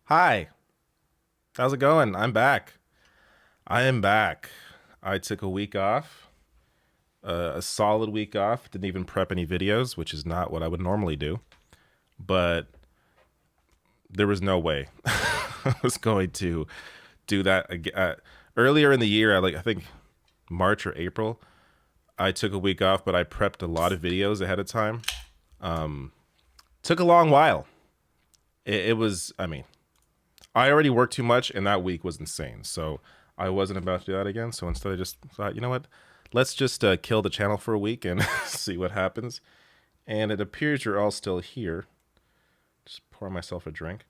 Hi, how's it going? I'm back. I am back. I took a week off, a solid week off. Didn't even prep any videos, which is not what I would normally do. But there was no way I was going to do that again. Earlier in the year, I think March or April, I took a week off, but I prepped a lot of videos ahead of time. Took a long while. It was, I mean, I already worked too much, and that week was insane. So I wasn't about to do that again. So instead, I just thought, you know what? Let's just kill the channel for a week and see what happens. And it appears you're all still here. Just pour myself a drink.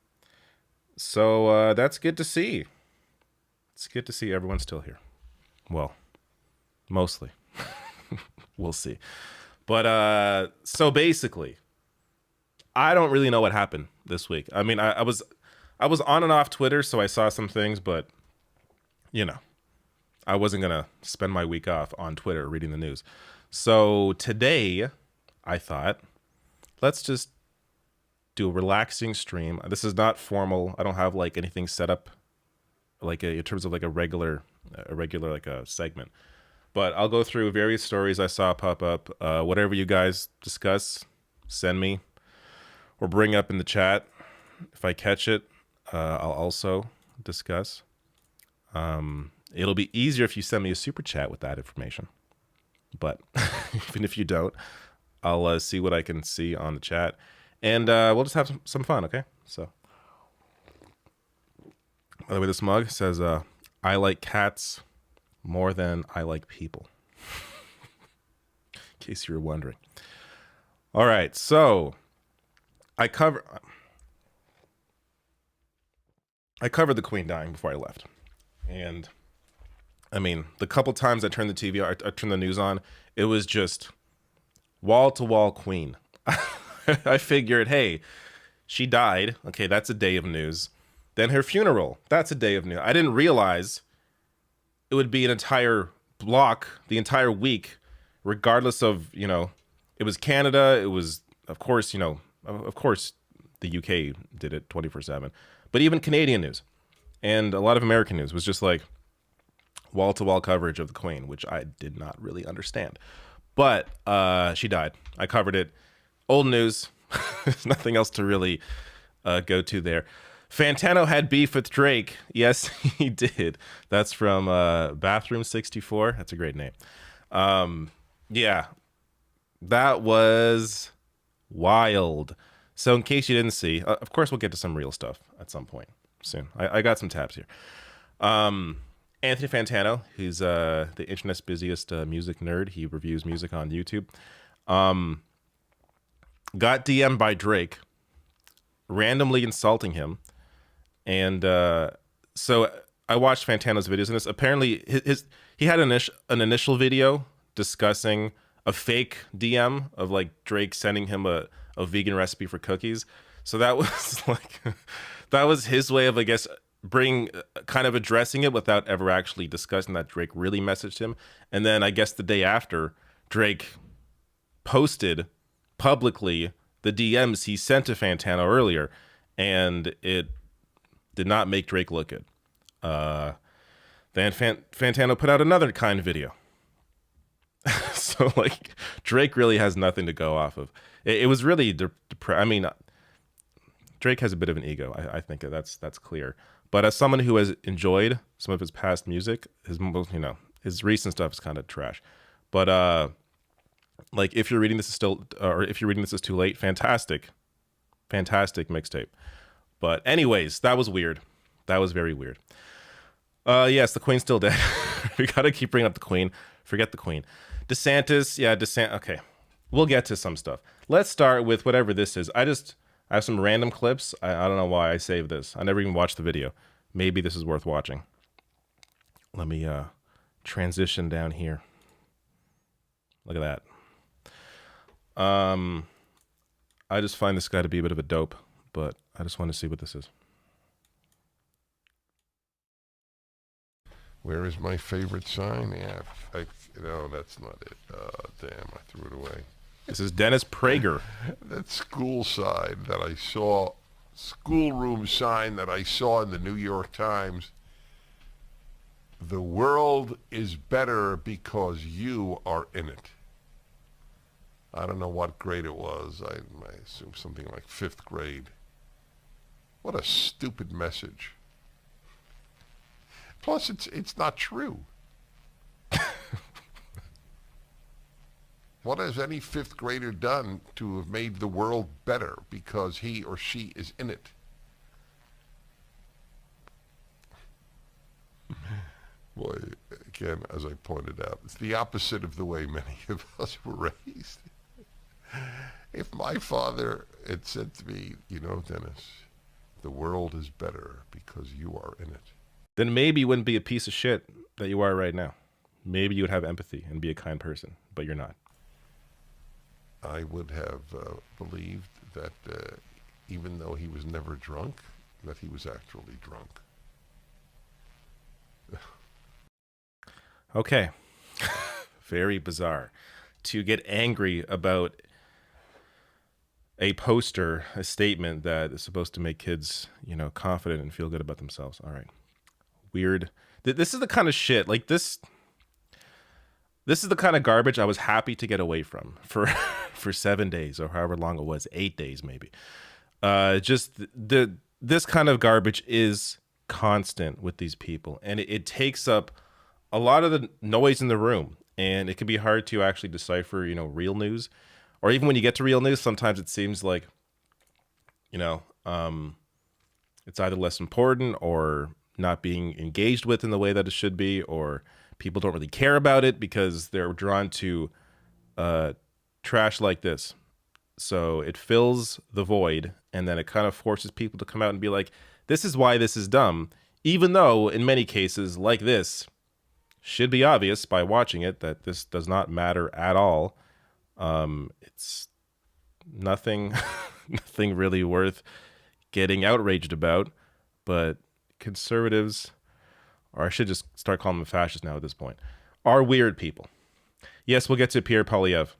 So that's good to see. It's good to see everyone's still here. Well, mostly. We'll see. But so basically, I don't really know what happened this week. I mean, I was on and off Twitter, so I saw some things, but you know, I wasn't gonna spend my week off on Twitter reading the news. So today, I thought, let's just do a relaxing stream. This is not formal. I don't have like anything set up, like in terms of like a regular like a segment. But I'll go through various stories I saw pop up. Whatever you guys discuss, send me or bring up in the chat. If I catch it, I'll also discuss. It'll be easier if you send me a super chat with that information. But even if you don't, I'll see what I can see on the chat. And we'll just have some fun, okay? So, by the way, this mug says, I like cats more than I like people. In case you were wondering. All right, so I covered the Queen dying before I left. And I mean, the couple times I turned the TV, I turned the news on, it was just wall-to-wall Queen. I figured, hey, she died. Okay, that's a day of news. Then her funeral, that's a day of news. I didn't realize it would be an entire block, the entire week, regardless of, you know, it was Canada. It was, of course, you know, of course, the UK did it 24/7. But even Canadian news and a lot of American news was just like wall-to-wall coverage of the Queen, which I did not really understand. But she died. I covered it. Old news. There's nothing else to really go to there. Fantano had beef with Drake. Yes, he did. That's from Bathroom 64. That's a great name. Yeah, that was wild. So in case you didn't see, of course we'll get to some real stuff at some point soon. I got some tabs here. Anthony Fantano, who's the internet's busiest music nerd. He reviews music on YouTube. Got DM'd by Drake, randomly insulting him. And so I watched Fantano's videos, and this apparently he had an initial video discussing a fake DM of like Drake sending him a vegan recipe for cookies. So that was like that was his way of, I guess, kind of addressing it without ever actually discussing that Drake really messaged him. And then I guess the day after, Drake posted publicly the DMs he sent to Fantano earlier, and it did not make Drake look good. Then Fantano put out another kind video. So like Drake really has nothing to go off of. It was really I mean, Drake has a bit of an ego. I think that's clear. But as someone who has enjoyed some of his past music, his recent stuff is kind of trash. But like if you're reading this is still, or if you're reading this is too late, fantastic mixtape. But anyways, that was weird. That was very weird. Yes, the Queen's still dead. We gotta keep bringing up the Queen. Forget the Queen. DeSantis, okay. We'll get to some stuff. Let's start with whatever this is. I have some random clips. I don't know why I saved this. I never even watched the video. Maybe this is worth watching. Let me transition down here. Look at that. I just find this guy to be a bit of a dope, but I just want to see what this is. Where is my favorite sign? Yeah, no, that's not it. Damn, I threw it away. This is Dennis Prager. That school sign that I saw, schoolroom sign that I saw in the New York Times. The world is better because you are in it. I don't know what grade it was. I assume something like 5th grade. What a stupid message. Plus, it's not true. What has any 5th grader done to have made the world better because he or she is in it? Boy, again, as I pointed out, it's the opposite of the way many of us were raised. If my father had said to me, you know, Dennis, the world is better because you are in it, then maybe you wouldn't be a piece of shit that you are right now. Maybe you would have empathy and be a kind person, but you're not. I would have believed that even though he was never drunk, that he was actually drunk. Okay. Very bizarre. To get angry about a poster, a statement that is supposed to make kids, confident and feel good about themselves. All right. Weird. This is the kind of shit, like this is the kind of garbage I was happy to get away from for 7 days or however long it was, 8 days maybe. This kind of garbage is constant with these people, and it takes up a lot of the noise in the room, and it can be hard to actually decipher, real news, or even when you get to real news, sometimes it seems like, it's either less important or not being engaged with in the way that it should be, or people don't really care about it because they're drawn to trash like this. So it fills the void, and then it kind of forces people to come out and be like, this is why this is dumb, even though in many cases like this should be obvious by watching it that this does not matter at all. It's nothing really worth getting outraged about, but conservatives, or I should just start calling them fascists now at this point, are weird people. Yes, we'll get to Pierre Poilievre.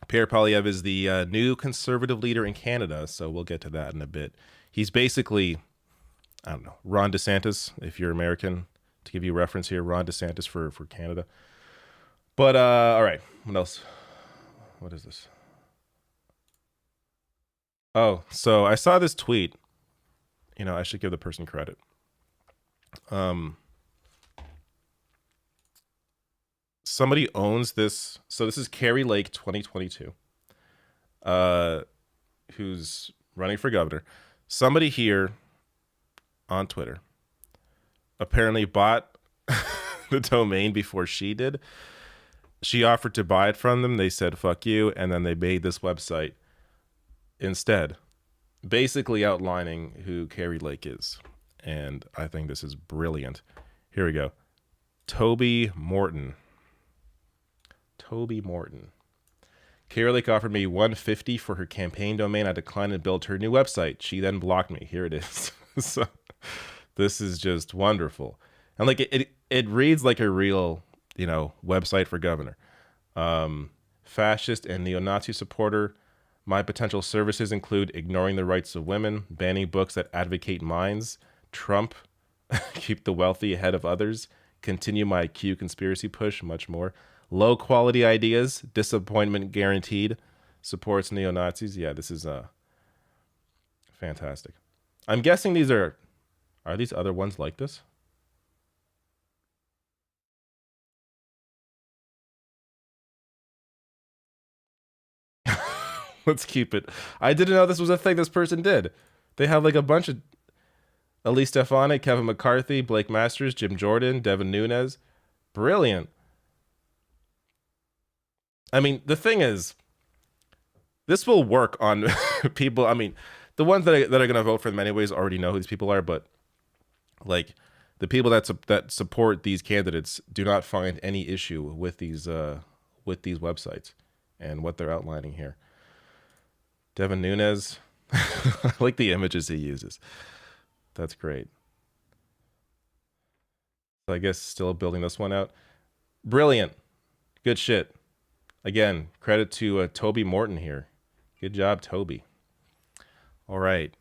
Pierre Poilievre is the new conservative leader in Canada, so we'll get to that in a bit. He's basically, I don't know, Ron DeSantis, if you're American, to give you a reference here, Ron DeSantis for Canada. But all right, what else? What is this? Oh, so I saw this tweet. You know, I should give the person credit. Somebody owns this. So this is Carrie Lake 2022. Who's running for governor. Somebody here on Twitter apparently bought the domain before she did. She offered to buy it from them. They said, fuck you. And then they made this website instead, basically outlining who Carrie Lake is. And I think this is brilliant. Here we go. Toby Morton. Carrie Lake offered me $150 for her campaign domain. I declined and built her new website. She then blocked me. Here it is. So this is just wonderful. And like it reads like a real, you know, website for governor. Fascist and neo-Nazi supporter. My potential services include ignoring the rights of women, banning books that advocate minds, Trump, keep the wealthy ahead of others, continue my Q conspiracy push, much more. Low quality ideas, disappointment guaranteed, supports neo-Nazis. Yeah, this is fantastic. I'm guessing these are these other ones like this? Let's keep it. I didn't know this was a thing this person did. They have like a bunch of Elise Stefanik, Kevin McCarthy, Blake Masters, Jim Jordan, Devin Nunes. Brilliant. I mean, the thing is, this will work on people. I mean, the ones that are going to vote for them anyways already know who these people are, but like the people that support these candidates do not find any issue with these websites and what they're outlining here. Devin Nunes, I like the images he uses. That's great. So I guess still building this one out. Brilliant. Good shit. Again, credit to Toby Morton here. Good job, Toby. All right.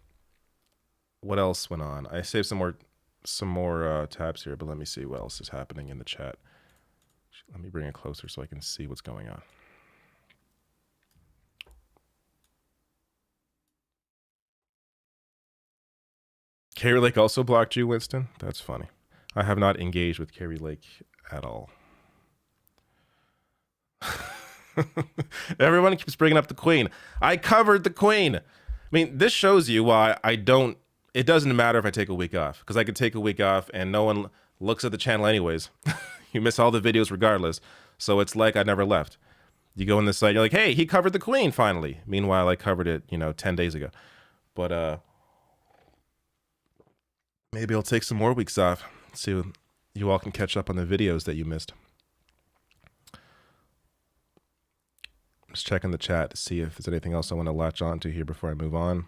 What else went on? I saved some more tabs here, but let me see what else is happening in the chat. Let me bring it closer so I can see what's going on. Carrie Lake also blocked you, Winston? That's funny. I have not engaged with Carrie Lake at all. Everyone keeps bringing up the Queen. I covered the Queen. I mean, this shows you why I don't. It doesn't matter if I take a week off, because I could take a week off and no one looks at the channel anyways. You miss all the videos regardless. So it's like I never left. You go on the site, you're like, hey, he covered the Queen finally. Meanwhile, I covered it, 10 days ago. But maybe I'll take some more weeks off. So you all can catch up on the videos that you missed. Just checking the chat to see if there's anything else I want to latch on to here before I move on.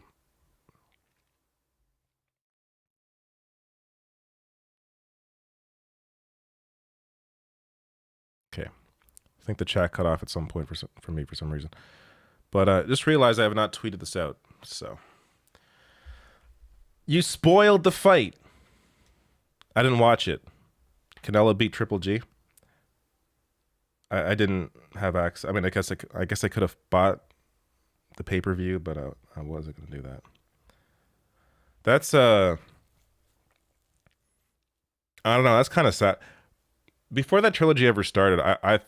Okay. I think the chat cut off at some point for me for some reason. But just realized I have not tweeted this out. So you spoiled the fight. I didn't watch it. Canelo beat Triple G. I didn't have access. I mean, I guess I could have bought the pay-per-view, but I wasn't going to do that. That's I don't know. That's kind of sad. Before that trilogy ever started, I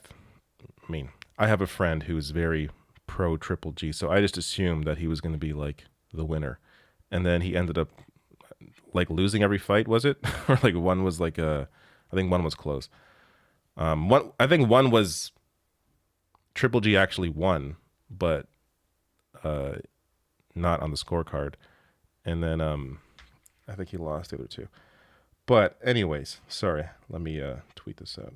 mean, I have a friend who's very pro Triple G, so I just assumed that he was going to be like the winner, and then he ended up like losing every fight. Was it or like one was like I think one was close. I think one was Triple G actually won, but not on the scorecard, and then I think he lost the other two. But anyways, sorry. Let me tweet this out.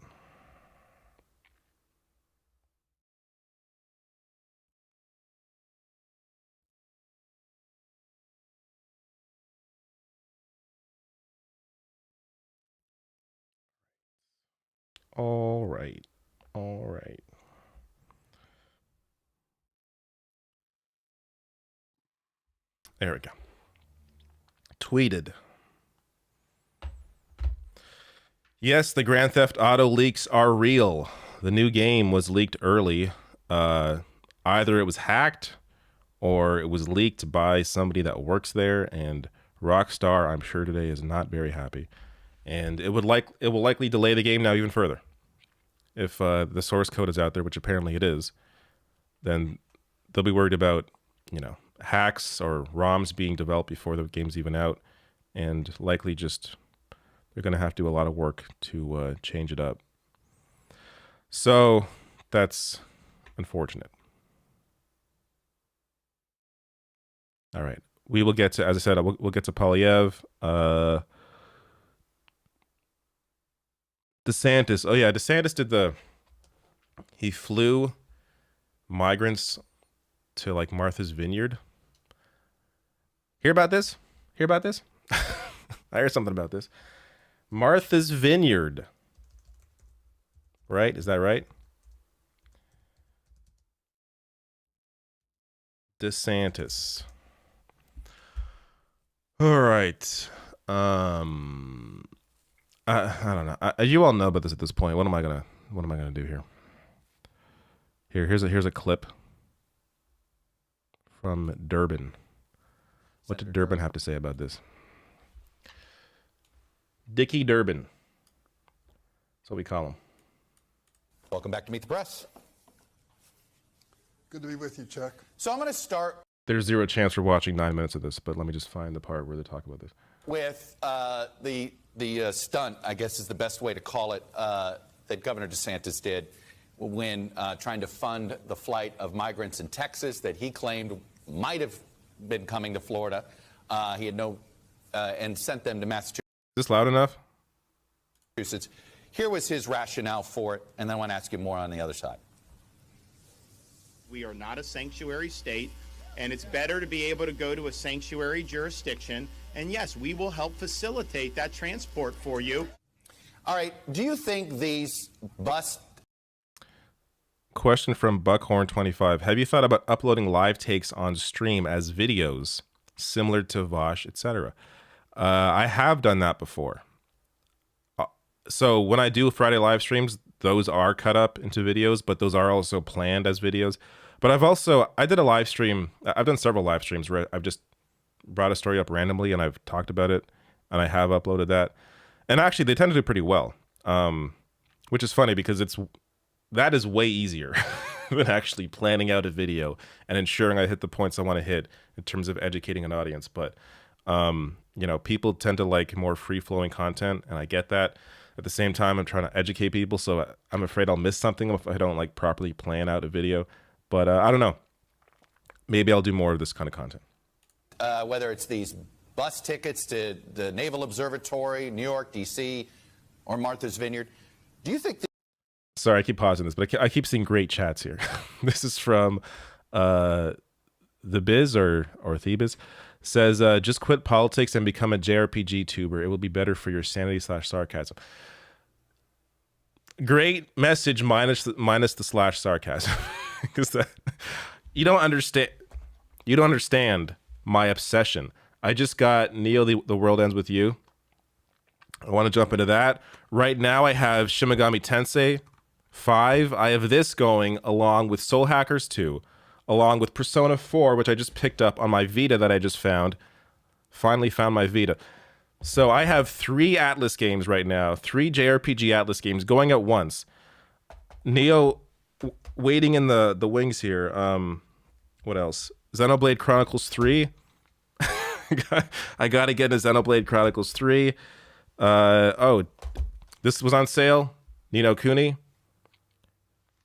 All right. There we go. Tweeted. Yes, the Grand Theft Auto leaks are real. The new game was leaked early. Either it was hacked or it was leaked by somebody that works there, and Rockstar, I'm sure today, is not very happy. And it will likely delay the game now even further. If the source code is out there, which apparently it is, then they'll be worried about, hacks or ROMs being developed before the game's even out, and likely just they're going to have to do a lot of work to change it up. So that's unfortunate. All right. We will get to, as I said, we'll get to Polyev. DeSantis. Oh, yeah. DeSantis he flew migrants to like Martha's Vineyard. Hear about this? I heard something about this. Martha's Vineyard. Right? Is that right? DeSantis. All right. I don't know. You all know about this at this point. What am I gonna do here? Here's a clip from Durbin. What did Durbin have to say about this? Dickie Durbin. That's what we call him. Welcome back to Meet the Press. Good to be with you, Chuck. So I'm going to start There's zero chance for watching 9 minutes of this, but let me just find the part where they talk about this. with the stunt, I guess is the best way to call it, that Governor DeSantis did when trying to fund the flight of migrants in Texas that he claimed might have been coming to Florida. He had and sent them to Massachusetts. Is this loud enough? Here was his rationale for it, and then I want to ask you more on the other side. We are not a sanctuary state, and it's better to be able to go to a sanctuary jurisdiction. And yes, we will help facilitate that transport for you. All right. Do you think these bus... Question from Buckhorn25. Have you thought about uploading live takes on stream as videos, similar to Vosh, etc.? I have done that before. So when I do Friday live streams, those are cut up into videos, but those are also planned as videos. But I did a live stream. I've done several live streams where I've just brought a story up randomly and I've talked about it, and I have uploaded that. And actually, they tend to do pretty well, which is funny because that is way easier than actually planning out a video and ensuring I hit the points I want to hit in terms of educating an audience. But, people tend to like more free-flowing content, and I get that. At the same time, I'm trying to educate people, so I'm afraid I'll miss something if I don't like properly plan out a video. But I don't know. Maybe I'll do more of this kind of content. Whether it's these bus tickets to the Naval Observatory, New York, D.C., or Martha's Vineyard, do you think... Sorry, I keep pausing this, but I keep seeing great chats here. This is from The Biz or Thebes. Says, just quit politics and become a JRPG tuber. It will be better for your sanity/sarcasm. Great message minus the /sarcasm. Because you don't understand my obsession. I just got Neo, the World Ends With You. I want to jump into that. Right now I have Shin Megami Tensei 5. I have this going along with Soul Hackers 2, along with Persona 4, which I just picked up on my Vita that I just found. Finally found my Vita. So I have 3 Atlas games right now, 3 JRPG Atlas games going at once. Neo waiting in the wings here. What else? Xenoblade Chronicles 3. I got to get into Xenoblade Chronicles 3. This was on sale. Ni no Kuni.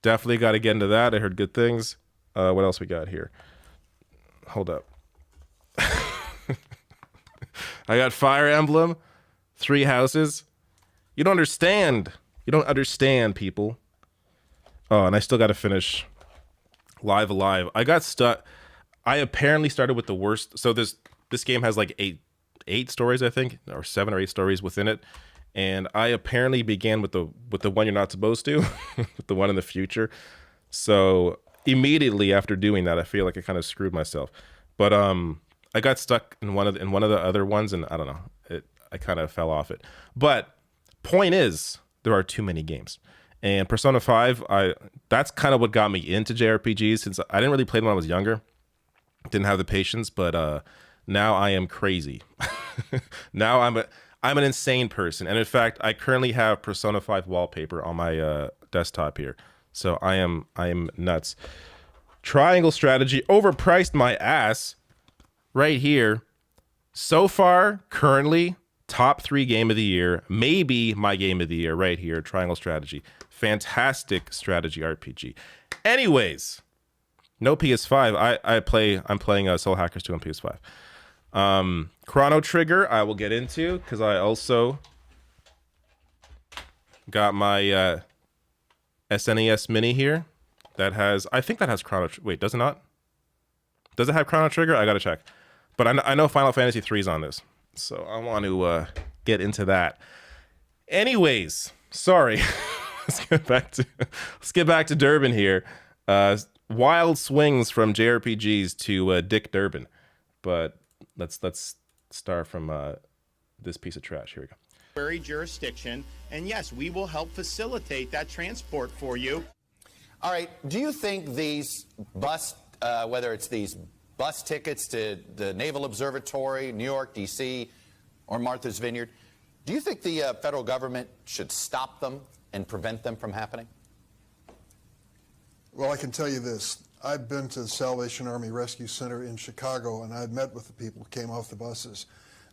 Definitely got to get into that. I heard good things. What else we got here? Hold up. I got Fire Emblem, 3 Houses. You don't understand. You don't understand, people. Oh, and I still got to finish Live Alive. I got stuck. I apparently started with the worst. So this game has like eight stories, I think, or 7 or 8 stories within it. And I apparently began with the one you're not supposed to, with the one in the future. So immediately after doing that, I feel like I kind of screwed myself. But I got stuck in one of the other ones, and I don't know, I kind of fell off it. But Point is, there are too many games. And Persona 5, that's kind of what got me into JRPGs, since I didn't really play them when I was younger. Didn't have the patience, but now I am crazy. Now I'm an insane person. And in fact, I currently have Persona 5 wallpaper on my desktop here. So I am nuts. Triangle Strategy overpriced my ass right here. So far, currently, top 3 game of the year, maybe my game of the year right here, Triangle Strategy. Fantastic strategy RPG. Anyways, no PS5. I'm playing Soul Hackers 2 on PS5. Chrono Trigger I will get into because I also got my SNES Mini here I think that has Chrono wait, does it not? Does it have Chrono Trigger? I gotta check. But I know Final Fantasy 3 is on this, so I want to get into that. Anyways, sorry. Let's get back to Durbin here. Wild swings from JRPGs to Dick Durbin, but let's start from this piece of trash. Here we go. Jurisdiction, and yes, we will help facilitate that transport for you. All right. Do you think these whether it's these bus tickets to the Naval Observatory, New York, D.C., or Martha's Vineyard, do you think the federal government should stop them and prevent them from happening? Well, I can tell you this. I've been to the Salvation Army Rescue Center in Chicago, and I've met with the people who came off the buses.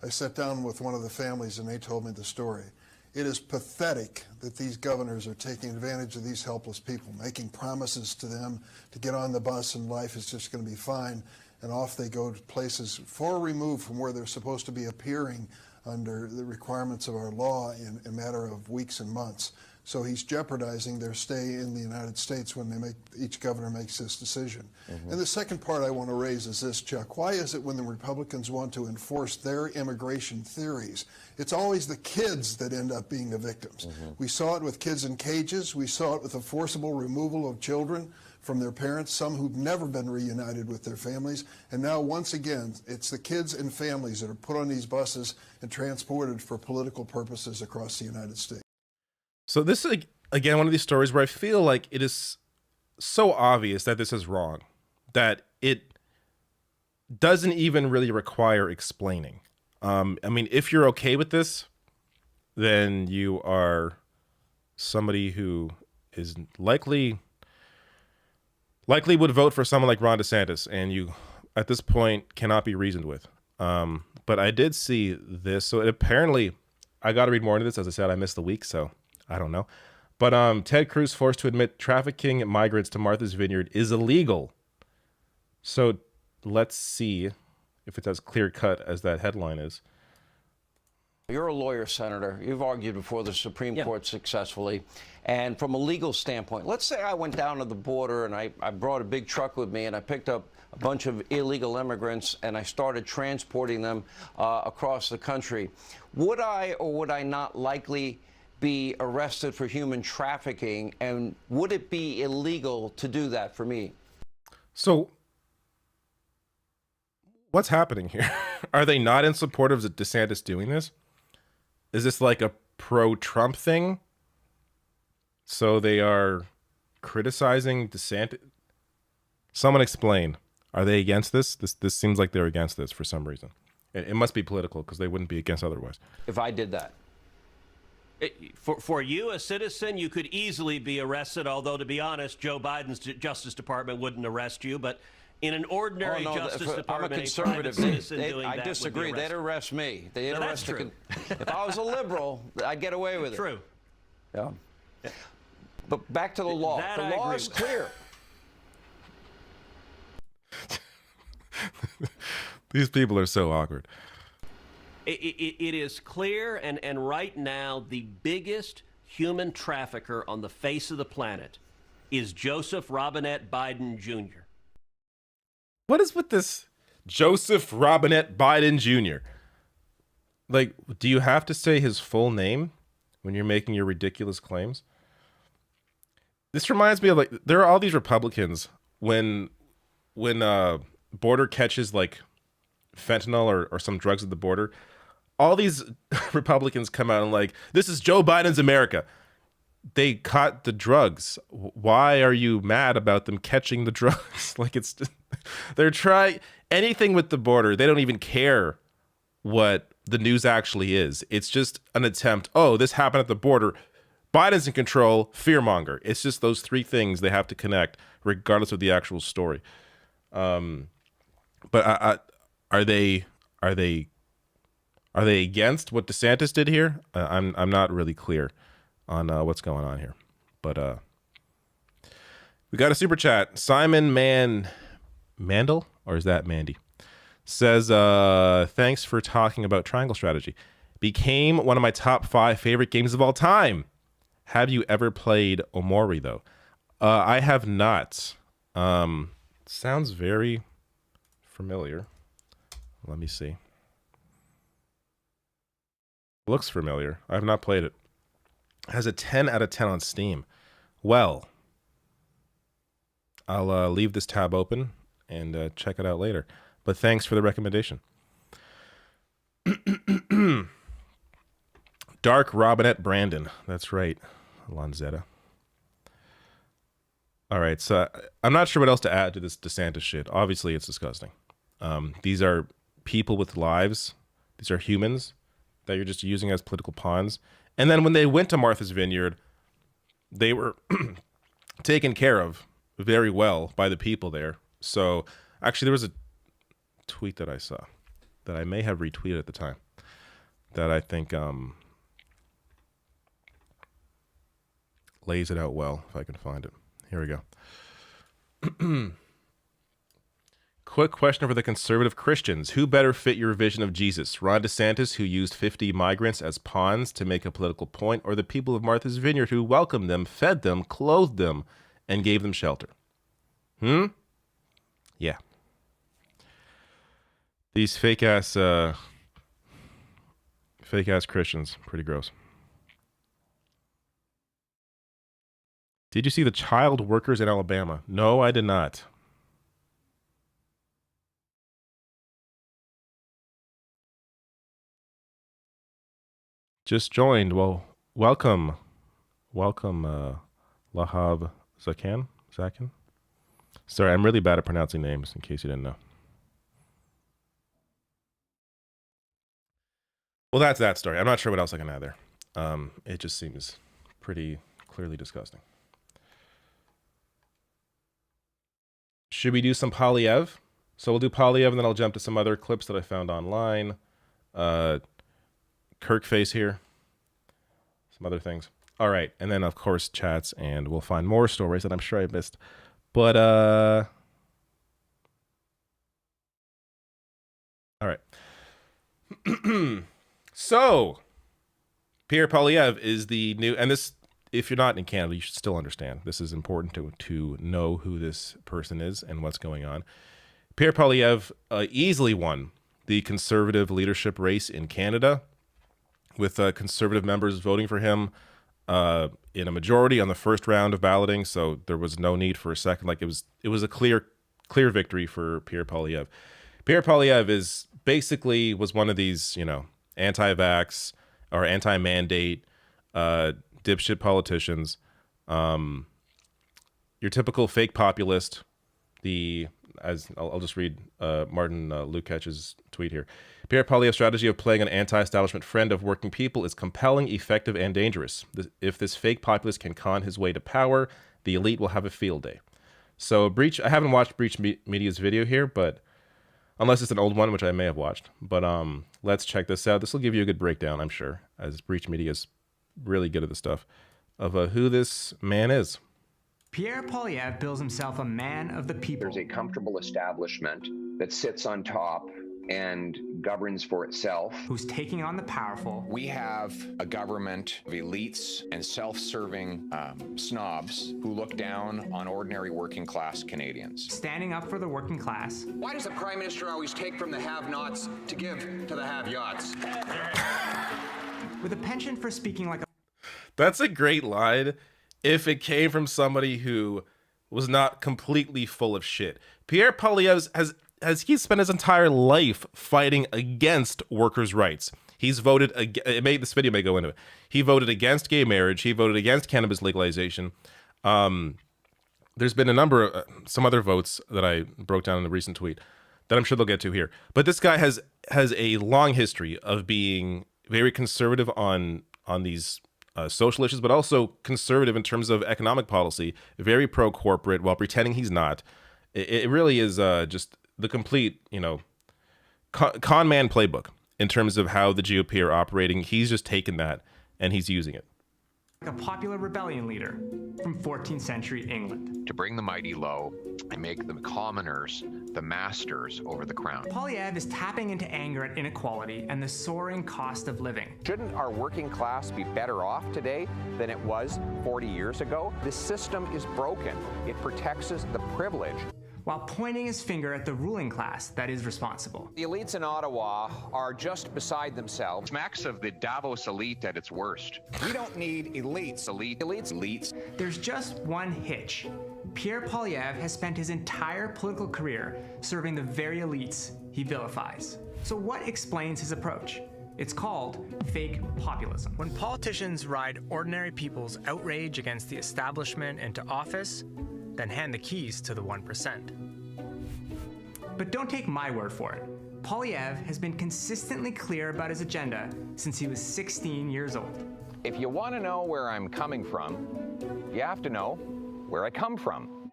I sat down with one of the families, and they told me the story. It is pathetic that these governors are taking advantage of these helpless people, making promises to them to get on the bus and life is just going to be fine, and off they go to places far removed from where they're supposed to be appearing under the requirements of our law in a matter of weeks and months. So he's jeopardizing their stay in the United States when each governor makes this decision. And the second part I want to raise is this, Chuck. Why is it when the Republicans want to enforce their immigration theories, it's always the kids that end up being the victims? We saw it with kids in cages. We saw it with the forcible removal of children from their parents, some who've never been reunited with their families. And now, once again, it's the kids and families that are put on these buses and transported for political purposes across the United States. So this is, again, one of these stories where I feel like it is so obvious that this is wrong, that it doesn't even really require explaining. I mean, if you're okay with this, then you are somebody who is likely would vote for someone like Ron DeSantis, and you, at this point, cannot be reasoned with. But I did see this, so apparently, I got to read more into this. As I said, I missed the week, so I don't know. But Ted Cruz forced to admit trafficking migrants to Martha's Vineyard is illegal. So let's see if it's as clear cut as that headline is. You're a lawyer, Senator. You've argued before the Supreme Court successfully. And from a legal standpoint, let's say I went down to the border and I brought a big truck with me and I picked up a bunch of illegal immigrants and I started transporting them across the country. Would I or would I not likely be arrested for human trafficking, and would it be illegal to do that for me? So what's happening here? Are they not in support of DeSantis doing this? Is this like a pro-Trump thing? So they are criticizing DeSantis? Someone explain. Are they against this? This seems like they're against this for some reason. It must be political because they wouldn't be against otherwise. If I did that. For you, a citizen, you could easily be arrested, although, to be honest, Joe Biden's Justice Department wouldn't arrest you. But in an ordinary Justice Department, I'm a conservative. I that disagree. They'd arrest me. They'd arrest me. If I was a liberal, I'd get away with it. True. Yeah. But back to the law. The law is clear. These people are so awkward. It is clear, and right now, the biggest human trafficker on the face of the planet is Joseph Robinette Biden Jr. What is with this Joseph Robinette Biden Jr.? Like, do you have to say his full name when you're making your ridiculous claims? This reminds me of, like, there are all these Republicans when border catches like fentanyl or some drugs at the border. all these Republicans come out and like, this is Joe Biden's America. They caught the drugs. Why are you mad about them catching the drugs? Like, it's just, they're trying anything with the border. They don't even care what the news actually is. It's just an attempt. Oh, this happened at the border. Biden's in control. Fearmonger. It's just those three things they have to connect, regardless of the actual story. But are they against what DeSantis did here? I'm not really clear on what's going on here. But we got a super chat. Simon Mandel, or is that Mandy? Says, thanks for talking about triangle strategy. Became one of my top 5 favorite games of all time. Have you ever played Omori, though? I have not. Sounds very familiar. Let me see. Looks familiar. I have not played it. Has a 10 out of 10 on Steam. Well, I'll leave this tab open and check it out later. But thanks for the recommendation. Dark Robinette Brandon. That's right, Lanzetta. All right, so I'm not sure what else to add to this DeSantis shit. Obviously, it's disgusting. These are people with lives. These are humans that you're just using as political pawns. And then when they went to Martha's Vineyard, they were taken care of very well by the people there. So actually, there was a tweet that I saw that I may have retweeted at the time that I think lays it out well, if I can find it. Here we go. Quick question for the conservative Christians. Who better fit your vision of Jesus? Ron DeSantis, who used 50 migrants as pawns to make a political point, or the people of Martha's Vineyard who welcomed them, fed them, clothed them, and gave them shelter? Yeah. These fake-ass Christians. Pretty gross. Did you see the child workers in Alabama? No, I did not. Just joined. Well, welcome. Welcome, Lahab Zakan. Sorry, I'm really bad at pronouncing names, in case you didn't know. Well, that's that story. I'm not sure what else I can add there. It just seems pretty clearly disgusting. Should we do some Polyev? So we'll do Polyev, and then I'll jump to some other clips that I found online. Kirkface here. Some other things. All right. And then, of course, chats, and we'll find more stories that I'm sure I missed. But, all right. So, Pierre Poilievre is the new, and this, if you're not in Canada, you should still understand. This is important to know who this person is and what's going on. Pierre Poilievre easily won the conservative leadership race in Canada, with conservative members voting for him in a majority on the first round of balloting. So there was no need for a second. Like, it was a clear victory for Pierre Poilievre. Pierre Poilievre was one of these, anti-vax or anti-mandate dipshit politicians. Your typical fake populist. I'll just read Martin Lukach's tweet here. Pierre Poilievre's strategy of playing an anti-establishment friend of working people is compelling, effective, and dangerous. If this fake populist can con his way to power, the elite will have a field day. So I haven't watched Breach Media's video here, but unless it's an old one, which I may have watched. But let's check this out. This will give you a good breakdown, I'm sure, as Breach Media is really good at the stuff, of who this man is. Pierre Poilievre bills himself a man of the people. There's a comfortable establishment that sits on top and governs for itself. Who's taking on the powerful. We have a government of elites and self-serving snobs who look down on ordinary working class Canadians. Standing up for the working class. Why does the Prime Minister always take from the have-nots to give to the have-yachts? With a penchant for speaking like a... That's a great line if it came from somebody who was not completely full of shit. Pierre Poilievre has he spent his entire life fighting against workers' rights. He's voted. This video may go into it. He voted against gay marriage. He voted against cannabis legalization. There's been a number of some other votes that I broke down in a recent tweet that I'm sure they'll get to here. But this guy has a long history of being very conservative on these social issues, but also conservative in terms of economic policy, very pro-corporate while pretending he's not. It really is just the complete, con man playbook in terms of how the GOP are operating. He's just taken that and he's using it. A popular rebellion leader from 14th century England. To bring the mighty low and make the commoners the masters over the crown. Polyev is tapping into anger at inequality and the soaring cost of living. Shouldn't our working class be better off today than it was 40 years ago? The system is broken. It protects the privileged, while pointing his finger at the ruling class that is responsible. The elites in Ottawa are just beside themselves. Smacks of the Davos elite at its worst. We don't need elites. Elites. There's just one hitch. Pierre Poilievre has spent his entire political career serving the very elites he vilifies. So what explains his approach? It's called fake populism. When politicians ride ordinary people's outrage against the establishment into office, then hand the keys to the 1%. But don't take my word for it. Polyev has been consistently clear about his agenda since he was 16 years old. If you want to know where I'm coming from, you have to know where I come from.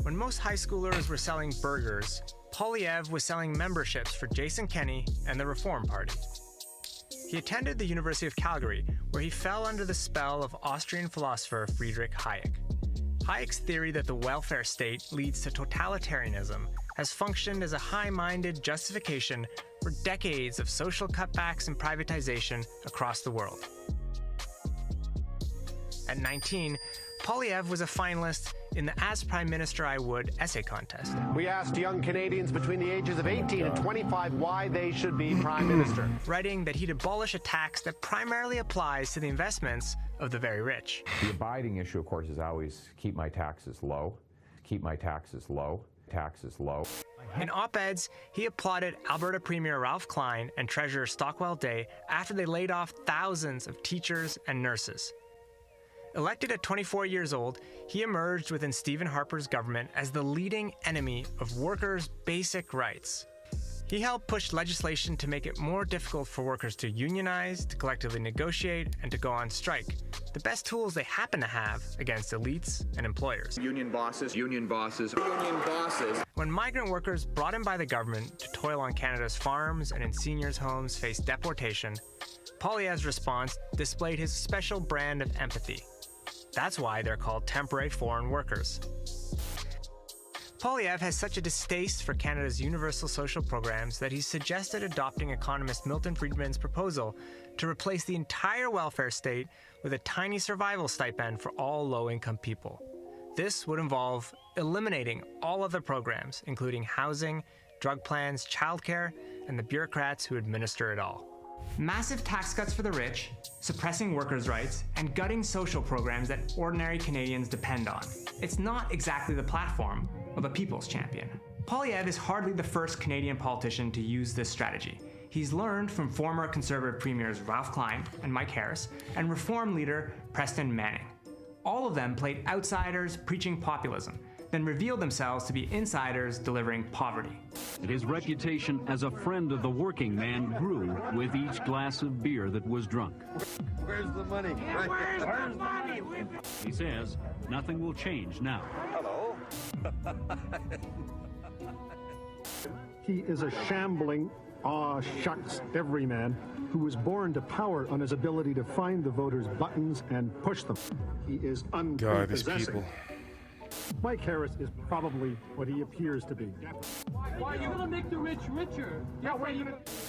When most high schoolers were selling burgers, Polyev was selling memberships for Jason Kenney and the Reform Party. He attended the University of Calgary, where he fell under the spell of Austrian philosopher Friedrich Hayek. Hayek's theory that the welfare state leads to totalitarianism has functioned as a high-minded justification for decades of social cutbacks and privatization across the world. At 19, Polyev was a finalist in the As Prime Minister I Would essay contest. We asked young Canadians between the ages of 18 and 25 why they should be Prime Minister. Writing that he'd abolish a tax that primarily applies to the investments of the very rich. The abiding issue, of course, is always keep my taxes low, keep my taxes low, taxes low. In op-eds, he applauded Alberta Premier Ralph Klein and Treasurer Stockwell Day after they laid off thousands of teachers and nurses. Elected at 24 years old, he emerged within Stephen Harper's government as the leading enemy of workers' basic rights. He helped push legislation to make it more difficult for workers to unionize, to collectively negotiate, and to go on strike. The best tools they happen to have against elites and employers. Union bosses. When migrant workers brought in by the government to toil on Canada's farms and in seniors' homes faced deportation, Poilievre's response displayed his special brand of empathy. That's why they're called temporary foreign workers. Polyev has such a distaste for Canada's universal social programs that he's suggested adopting economist Milton Friedman's proposal to replace the entire welfare state with a tiny survival stipend for all low-income people. This would involve eliminating all other programs, including housing, drug plans, childcare, and the bureaucrats who administer it all. Massive tax cuts for the rich, suppressing workers' rights, and gutting social programs that ordinary Canadians depend on. It's not exactly the platform of a people's champion. Polyev is hardly the first Canadian politician to use this strategy. He's learned from former Conservative premiers Ralph Klein and Mike Harris and Reform leader Preston Manning. All of them played outsiders preaching populism, then revealed themselves to be insiders delivering poverty. His reputation as a friend of the working man grew with each glass of beer that was drunk. Where's the money? Where's the money? He says nothing will change now. Hello. He is a shambling, aw-shucks everyman who was born to power on his ability to find the voters' buttons and push them. He is God, these people. Mike Harris is probably what he appears to be. Why are you gonna make the rich richer?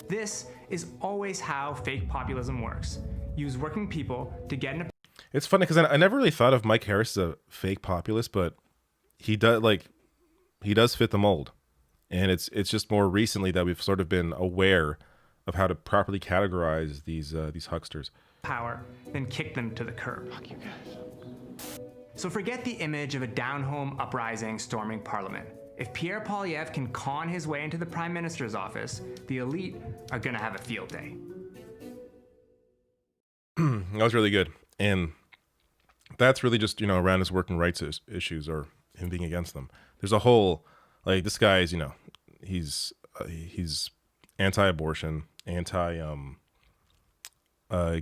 This is always how fake populism works. Use working people to get in a... It's funny because I never really thought of Mike Harris as a fake populist, but he does fit the mold. And it's just more recently that we've sort of been aware of how to properly categorize these hucksters. Power, then kick them to the curb. Fuck you guys. So forget the image of a down-home uprising storming Parliament. If Pierre Poilievre can con his way into the Prime Minister's office, the elite are gonna have a field day. That was really good. And that's really just, around his working rights issues or him being against them. There's a whole, like, this guy is, he's anti-abortion,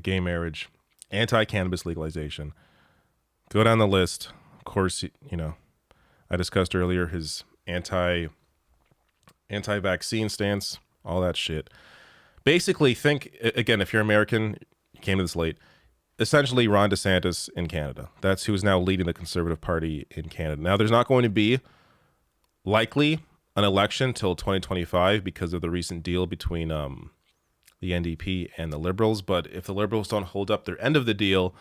gay marriage, anti-cannabis legalization. Go down the list. Of course, I discussed earlier his anti-vaccine stance, all that shit. Basically, think, again, if you're American, you came to this late, essentially Ron DeSantis in Canada. That's who is now leading the Conservative Party in Canada. Now, there's not going to be likely an election till 2025 because of the recent deal between the NDP and the Liberals. But if the Liberals don't hold up their end of the deal,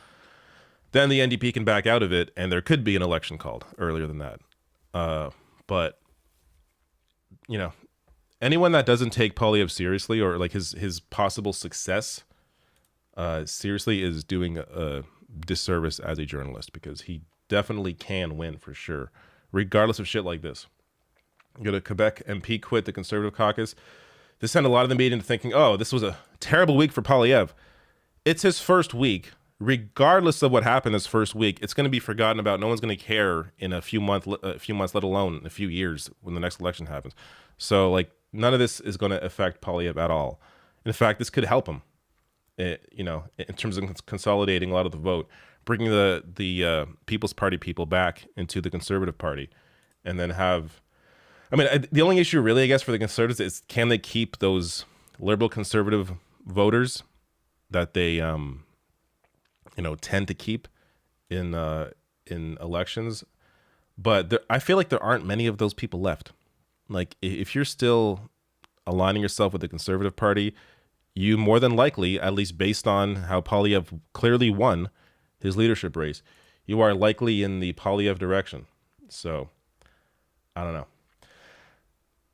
then the NDP can back out of it, and there could be an election called earlier than that. But, anyone that doesn't take Polyev seriously or like his possible success seriously is doing a disservice as a journalist, because he definitely can win for sure, regardless of shit like this. You got a Quebec MP quit the Conservative caucus. This sent a lot of the media into thinking, oh, this was a terrible week for Polyev. It's his first week. Regardless of what happened this first week, it's going to be forgotten about. No one's going to care in a few months, let alone a few years when the next election happens. So, like, none of this is going to affect Polyev at all. In fact, this could help him, in terms of consolidating a lot of the vote, bringing the People's Party people back into the Conservative Party, and then have... the only issue really, I guess, for the Conservatives is, can they keep those liberal conservative voters that they... tend to keep in elections, but I feel like there aren't many of those people left. Like, if you're still aligning yourself with the Conservative Party, you more than likely, at least based on how Polyev clearly won his leadership race, you are likely in the Polyev direction. So, I don't know.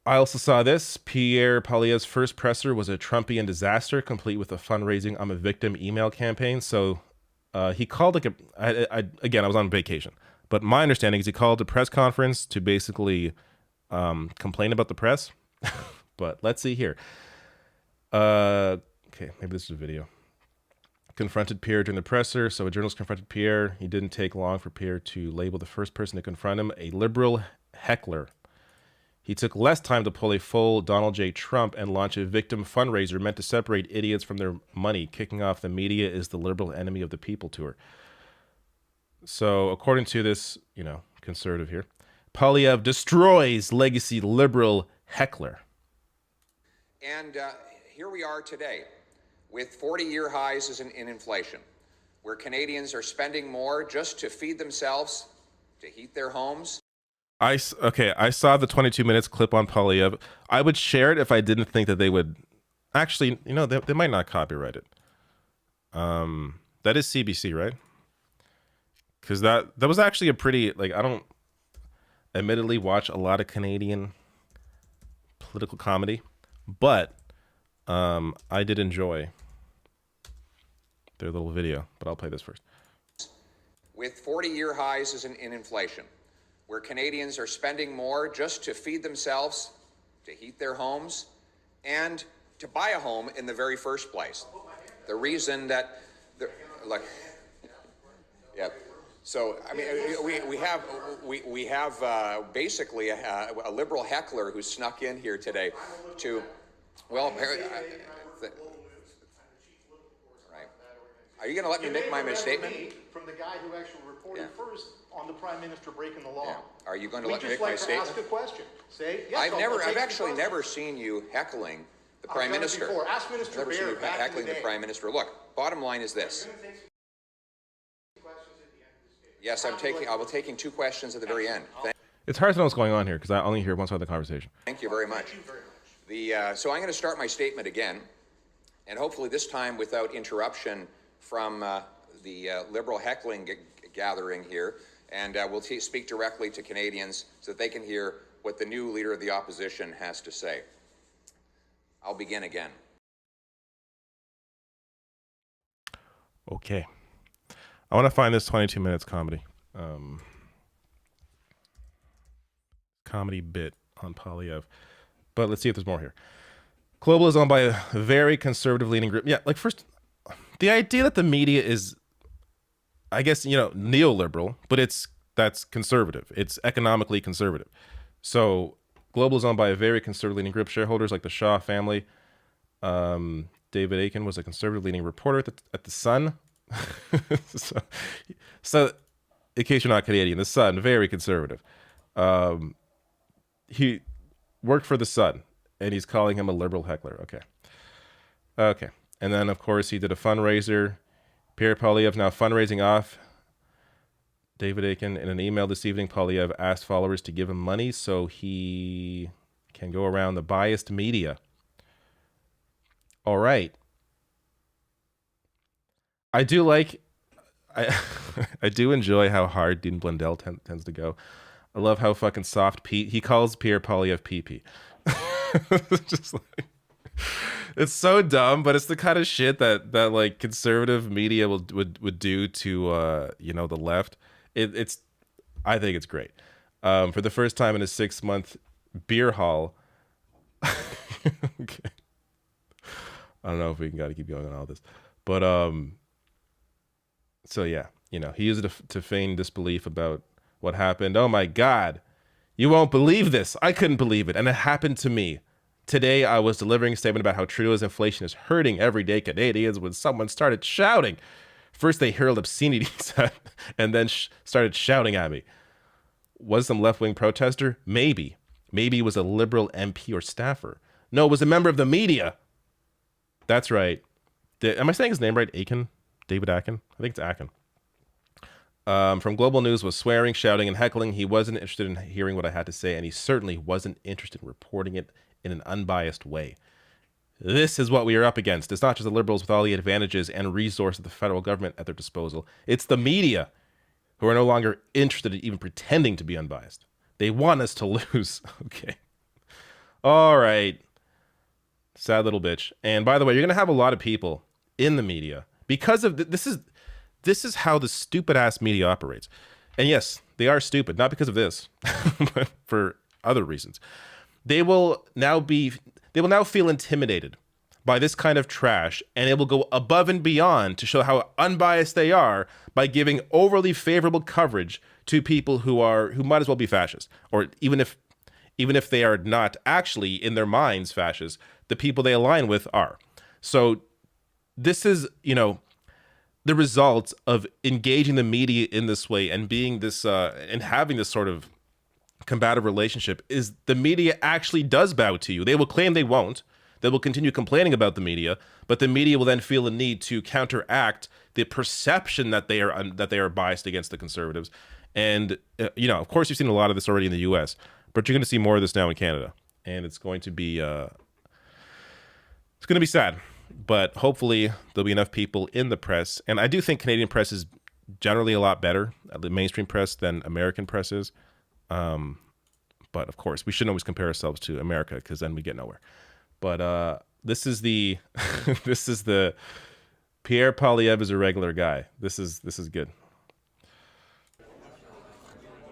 I also saw this. Pierre Poilievre's first presser was a Trumpian disaster, complete with a fundraising "I'm a victim" email campaign. So, he called again, I was on vacation, but my understanding is he called a press conference to basically complain about the press. But let's see here. Okay, maybe this is a video. Confronted Pierre during the presser. So a journalist confronted Pierre. He didn't take long for Pierre to label the first person to confront him a liberal heckler. He took less time to pull a full Donald J. Trump and launch a victim fundraiser meant to separate idiots from their money, kicking off the "Media is the Liberal Enemy of the People" tour. So, according to this, conservative here, Polyev destroys legacy liberal heckler. And here we are today with 40-year highs in inflation, where Canadians are spending more just to feed themselves, to heat their homes. I saw the 22 minutes clip on Polyev. I would share it if I didn't think that they would actually, they might not copyright it. That is CBC, right? Because that was actually a pretty, I don't admittedly watch a lot of Canadian political comedy, but I did enjoy their little video, but I'll play this first. With 40-year highs in inflation, where Canadians are spending more just to feed themselves, to heat their homes, and to buy a home in the very first place. The reason that, So, we have basically a liberal heckler who snuck in here today to, right. Are you going to let me make my statement? From the guy who actually reported first on the Prime Minister breaking the law. Yeah. Are you going to let me make my statement? Ask a question. Say, yes, I've actually never seen you heckling the Prime Minister. Before. Ask Minister Never seen you heckling the Prime Minister. Look, bottom line is this. Yes, I will taking two questions at the very end. It's hard to know what's going on here because I only hear one side of the conversation. Thank you very much. So I'm going to start my statement again, and hopefully this time without interruption from the liberal heckling gathering here, and we'll speak directly to Canadians so that they can hear what the new leader of the opposition has to say. I'll begin again. Okay. I want to find this 22 minutes comedy. Comedy bit on Polyev. But let's see if there's more here. Global is owned by a very conservative leaning group. Yeah, first, the idea that the media is, I guess, neoliberal, but that's conservative. It's economically conservative. So Global is owned by a very conservative-leaning group of shareholders like the Shaw family. David Aiken was a conservative-leaning reporter at the Sun. so, in case you're not Canadian, the Sun, very conservative. He worked for the Sun, and he's calling him a liberal heckler. Okay. And then, of course, he did a fundraiser. Pierre Poilievre now fundraising off David Aiken. In an email this evening, Polyev asked followers to give him money so he can go around the biased media. All right. I do enjoy how hard Dean Blundell tends to go. I love how fucking soft he calls Pierre Poilievre PP. Just like, it's so dumb, but it's the kind of shit that like conservative media would do to the left. I think it's great. For the first time in a 6-month beer haul. Okay. I don't know if we can gotta keep going on all this, but so yeah, he used it to feign disbelief about what happened. Oh my God, you won't believe this. I couldn't believe it, and it happened to me. Today, I was delivering a statement about how Trudeau's inflation is hurting everyday Canadians when someone started shouting. First, they hurled obscenities at, and then started shouting at me. Was some left-wing protester? Maybe. Maybe it was a Liberal MP or staffer. No, it was a member of the media. That's right. Am I saying his name right? Aiken? David Aiken? I think it's Aiken. From Global News was swearing, shouting, and heckling. He wasn't interested in hearing what I had to say, and he certainly wasn't interested in reporting it in an unbiased way. This is what we are up against. It's not just the Liberals with all the advantages and resources of the federal government at their disposal. It's the media who are no longer interested in even pretending to be unbiased. They want us to lose. Okay. All right. Sad little bitch. And by the way, you're going to have a lot of people in the media because of this is how the stupid ass media operates. And yes, they are stupid, not because of this, but for other reasons. They will now feel intimidated by this kind of trash, and it will go above and beyond to show how unbiased they are by giving overly favorable coverage to people who might as well be fascists, or even if they are not actually in their minds fascists, the people they align with are. So this is, the result of engaging the media in this way and being this and having this sort of combative relationship is the media actually does bow to you. They will claim they won't. They will continue complaining about the media, but the media will then feel the need to counteract the perception that they are biased against the conservatives. And of course, you've seen a lot of this already in the U.S., but you're going to see more of this now in Canada, and it's going to be sad. But hopefully, there'll be enough people in the press, and I do think Canadian press is generally a lot better, the mainstream press, than American press is. But of course, we shouldn't always compare ourselves to America because then we get nowhere. But this is the Pierre Poilievre is a regular guy. This is good.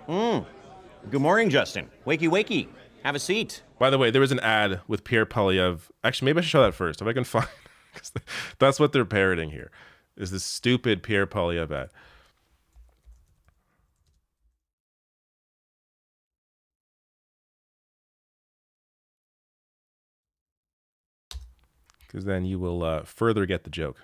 Good morning, Justin. Wakey, wakey. Have a seat. By the way, there was an ad with Pierre Poilievre. Actually, maybe I should show that first if I can find. That's what they're parroting here. Is this stupid Pierre Poilievre ad? Because then you will further get the joke.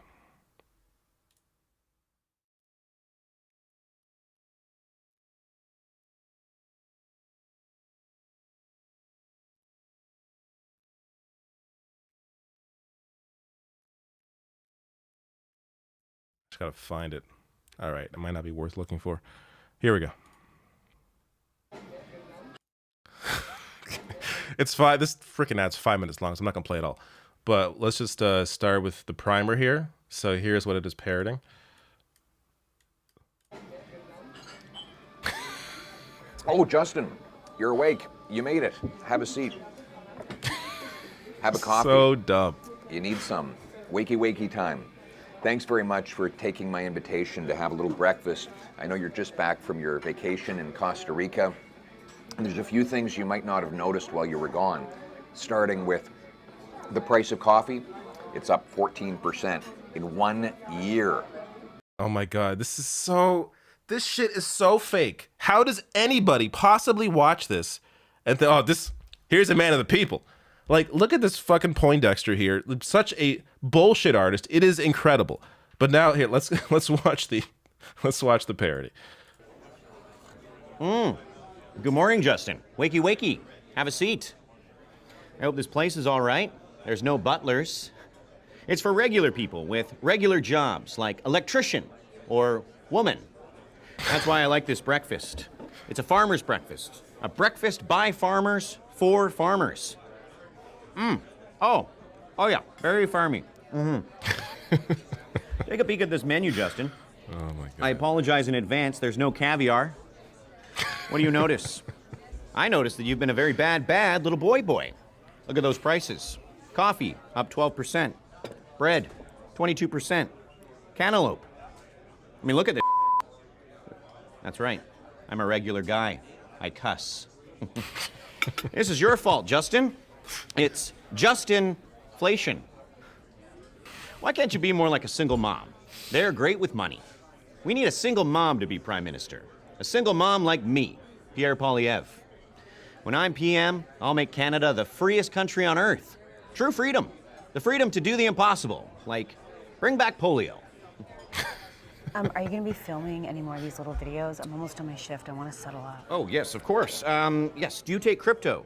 Just gotta find it. All right, it might not be worth looking for. Here we go. It's fine. This freaking ad's 5 minutes long, so I'm not gonna play it all. But let's just start with the primer here. So here's what it is parroting. Oh, Justin, you're awake. You made it. Have a seat. Have a coffee. So dumb. You need some. Wakey, wakey time. Thanks very much for taking my invitation to have a little breakfast. I know you're just back from your vacation in Costa Rica. And there's a few things you might not have noticed while you were gone, starting with the price of coffee. It's up 14%. in 1 year. Oh my God, this shit is so fake. How does anybody possibly watch this and think, oh, here's a man of the people? Like, look at this fucking Poindexter here. Such a bullshit artist. It is incredible. But now here, let's watch the parody. Good morning, Justin. Wakey, wakey. Have a seat. I hope this place is all right. There's no butlers. It's for regular people with regular jobs, like electrician or woman. That's why I like this breakfast. It's a farmer's breakfast. A breakfast by farmers for farmers. Oh yeah, very farmy. Take a peek at this menu, Justin. Oh my God. I apologize in advance. There's no caviar. What do you notice? I noticed that you've been a very bad little boy. Look at those prices. Coffee, up 12%. Bread, 22%. Cantaloupe. I mean, look at this. That's right. I'm a regular guy. I cuss. This is your fault, Justin. It's Justin-flation. Why can't you be more like a single mom? They're great with money. We need a single mom to be prime minister. A single mom like me, Pierre Poilievre. When I'm PM, I'll make Canada the freest country on earth. True freedom. The freedom to do the impossible, like bring back polio. Are you going to be filming any more of these little videos? I'm almost on my shift. I want to settle up. Oh, yes, of course. Yes, do you take crypto?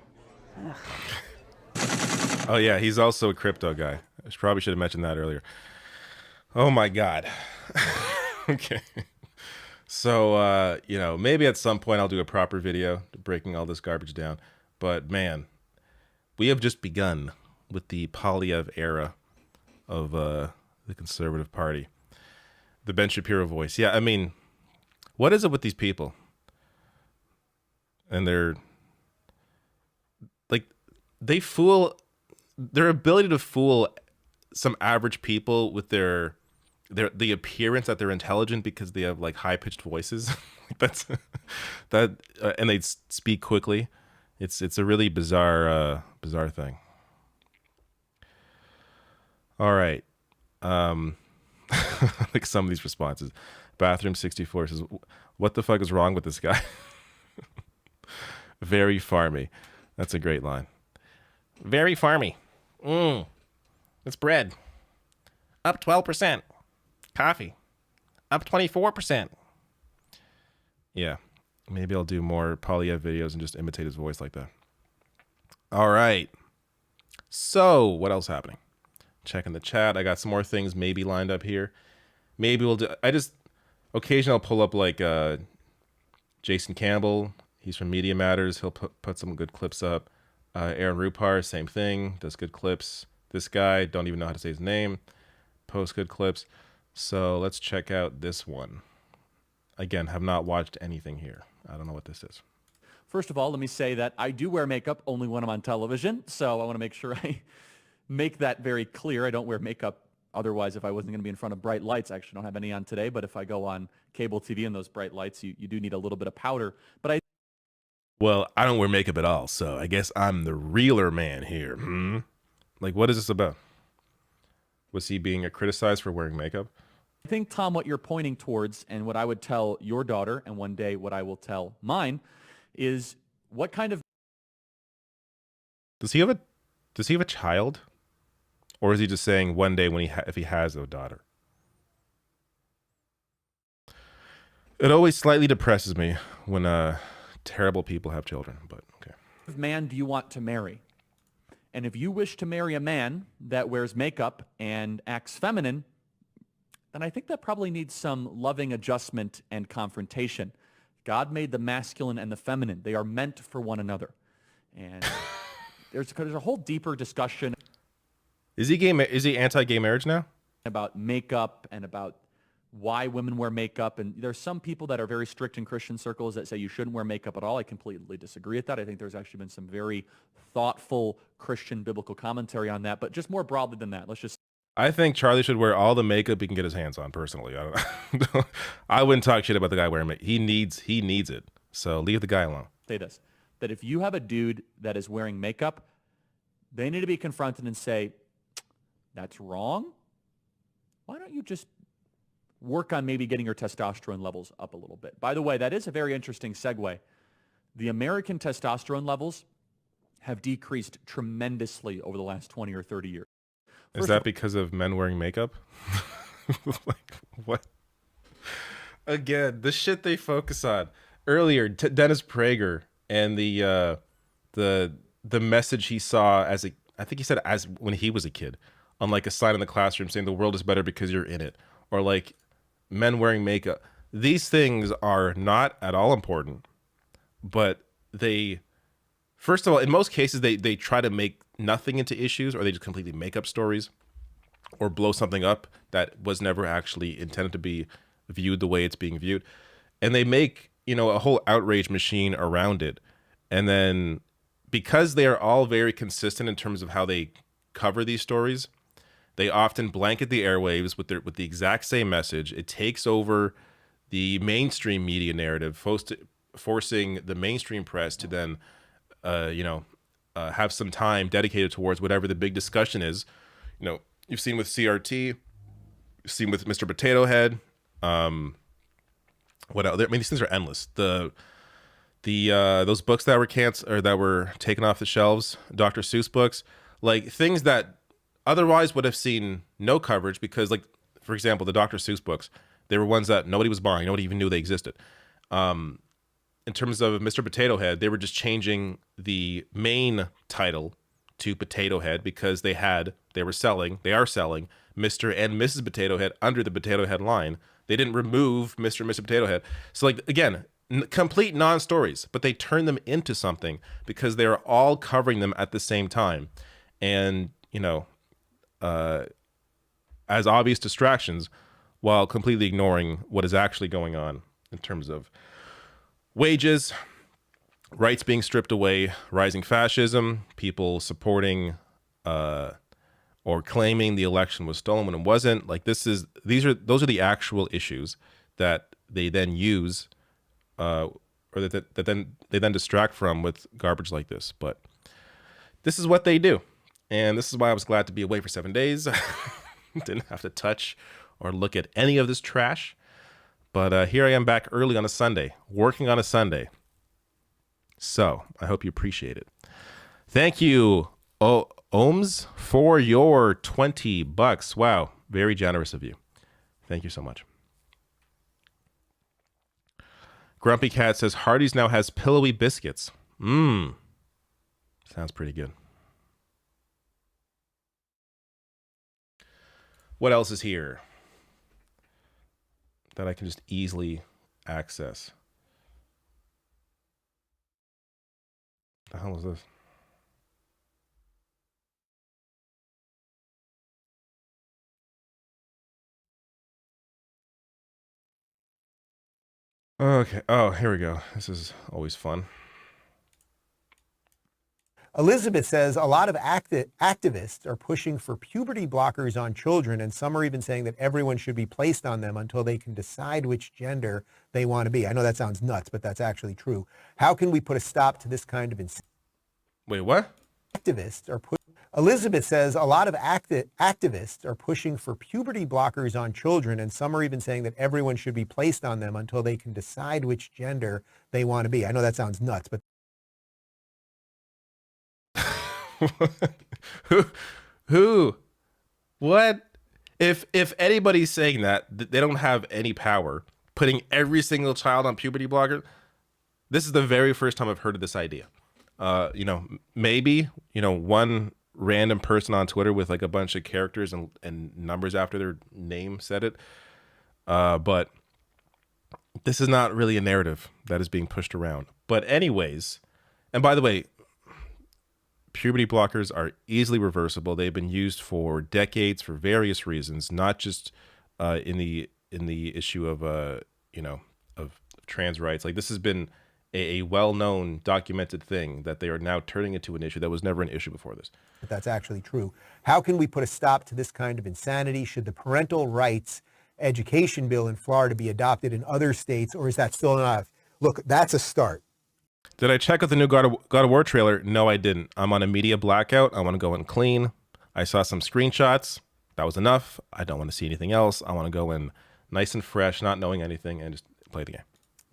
Oh yeah, he's also a crypto guy. I probably should have mentioned that earlier. Oh my God. Okay. So, maybe at some point I'll do a proper video breaking all this garbage down. But man, we have just begun with the Polyev era of the Conservative Party. The Ben Shapiro voice. Yeah, I mean, what is it with these people? And their ability to fool some average people with the appearance that they're intelligent because they have like high-pitched voices. And they speak quickly. It's a really bizarre thing. All right. Like some of these responses. Bathroom 64 says, what the fuck is wrong with this guy? Very farmy. That's a great line. Very farmy. It's bread. Up 12%. Coffee. Up 24%. Yeah. Maybe I'll do more Polyev videos and just imitate his voice like that. All right. So, what else happening? Checking the chat. I got some more things maybe lined up here. Maybe we'll do... occasionally I'll pull up like Jason Campbell. He's from Media Matters. He'll put some good clips up. Aaron Rupar, same thing. Does good clips. This guy, don't even know how to say his name. Post good clips. So let's check out this one. Again, have not watched anything here. I don't know what this is. First of all, let me say that I do wear makeup only when I'm on television, so I want to make sure I make that very clear. I don't wear makeup otherwise if I wasn't going to be in front of bright lights. I actually don't have any on today, but if I go on cable TV and those bright lights, you do need a little bit of powder. But Well, I don't wear makeup at all, so I guess I'm the realer man here. Like, what is this about? Was he being criticized for wearing makeup? I think, Tom, what you're pointing towards and what I would tell your daughter and one day what I will tell mine is what kind of... Does he have a child? Or is he just saying one day when if he has a daughter? It always slightly depresses me when terrible people have children, but okay. What man do you want to marry? And if you wish to marry a man that wears makeup and acts feminine, then I think that probably needs some loving adjustment and confrontation. God made the masculine and the feminine. They are meant for one another. And there's a whole deeper discussion. Is he gay? Is he anti-gay marriage now? About makeup and about why women wear makeup. And there's some people that are very strict in Christian circles that say you shouldn't wear makeup at all. I completely disagree with that. I think there's actually been some very thoughtful Christian biblical commentary on that. But just more broadly than that, let's just... I think Charlie should wear all the makeup he can get his hands on, personally. I don't know. I wouldn't talk shit about the guy wearing makeup. He needs it. So leave the guy alone. Say this, that if you have a dude that is wearing makeup, they need to be confronted and say, that's wrong. why don't you just work on maybe getting your testosterone levels up a little bit? By the way, that is a very interesting segue. The American testosterone levels have decreased tremendously over the last 20 or 30 years. Is that because of men wearing makeup? Like, what? Again, the shit they focus on. Earlier, Dennis Prager and the message he saw as a, I think he said as when he was a kid, on like a sign in the classroom saying the world is better because you're in it, or like men wearing makeup. These things are not at all important, but they, first of all, in most cases, they try to make nothing into issues, or they just completely make up stories or blow something up that was never actually intended to be viewed the way it's being viewed. And they make, you know, a whole outrage machine around it. And then because they are all very consistent in terms of how they cover these stories, they often blanket the airwaves with the exact same message. It takes over the mainstream media narrative, forcing the mainstream press to then, have some time dedicated towards whatever the big discussion is. You know, you've seen with CRT, you've seen with Mr. Potato Head. What else? I mean, these things are endless. Those books that were canceled or that were taken off the shelves, Dr. Seuss books, like things that otherwise would have seen no coverage because, like, for example, the Dr. Seuss books, they were ones that nobody was buying, nobody even knew they existed. In terms of Mr. Potato Head, they were just changing the main title to Potato Head because they are selling Mr. and Mrs. Potato Head under the Potato Head line. They didn't remove Mr. and Mrs. Potato Head. So, like, again, complete non-stories, but they turn them into something because they are all covering them at the same time. And, you know, as obvious distractions while completely ignoring what is actually going on in terms of wages, rights being stripped away, rising fascism, people supporting or claiming the election was stolen when it wasn't. Like, those are the actual issues that they then use or that they then distract from with garbage like this. But this is what they do. And this is why I was glad to be away for 7 days. Didn't have to touch or look at any of this trash. But here I am back early on a Sunday, working on a Sunday. So I hope you appreciate it. Thank you, Ohms, for your $20. Wow, very generous of you. Thank you so much. Grumpy Cat says Hardee's now has pillowy biscuits. Sounds pretty good. What else is here that I can just easily access? The hell is this? Okay. Oh, here we go. This is always fun. Elizabeth says a lot of activists are pushing for puberty blockers on children, and some are even saying that everyone should be placed on them until they can decide which gender they want to be. I know that sounds nuts, but that's actually true. How can we put a stop to this kind of insanity? Wait, what? Elizabeth says a lot of activists are pushing for puberty blockers on children, and some are even saying that everyone should be placed on them until they can decide which gender they want to be. I know that sounds nuts, but who what if anybody's saying that they don't have any power putting every single child on puberty blocker? This is the very first time I've heard of this idea. Maybe one random person on Twitter with like a bunch of characters and numbers after their name said it, but this is not really a narrative that is being pushed around. But anyways, and by the way, puberty blockers are easily reversible. They've been used for decades for various reasons, not just in the issue of trans rights. Like, this has been a well-known, documented thing that they are now turning into an issue that was never an issue before this. But that's actually true. How can we put a stop to this kind of insanity? Should the parental rights education bill in Florida be adopted in other states, or is that still not? Look, that's a start. Did I check out the new God of War trailer? No, I didn't. I'm on a media blackout. I want to go and clean. I saw some screenshots. that was enough. I don't want to see anything else. I want to go in nice and fresh, not knowing anything, and just play the game.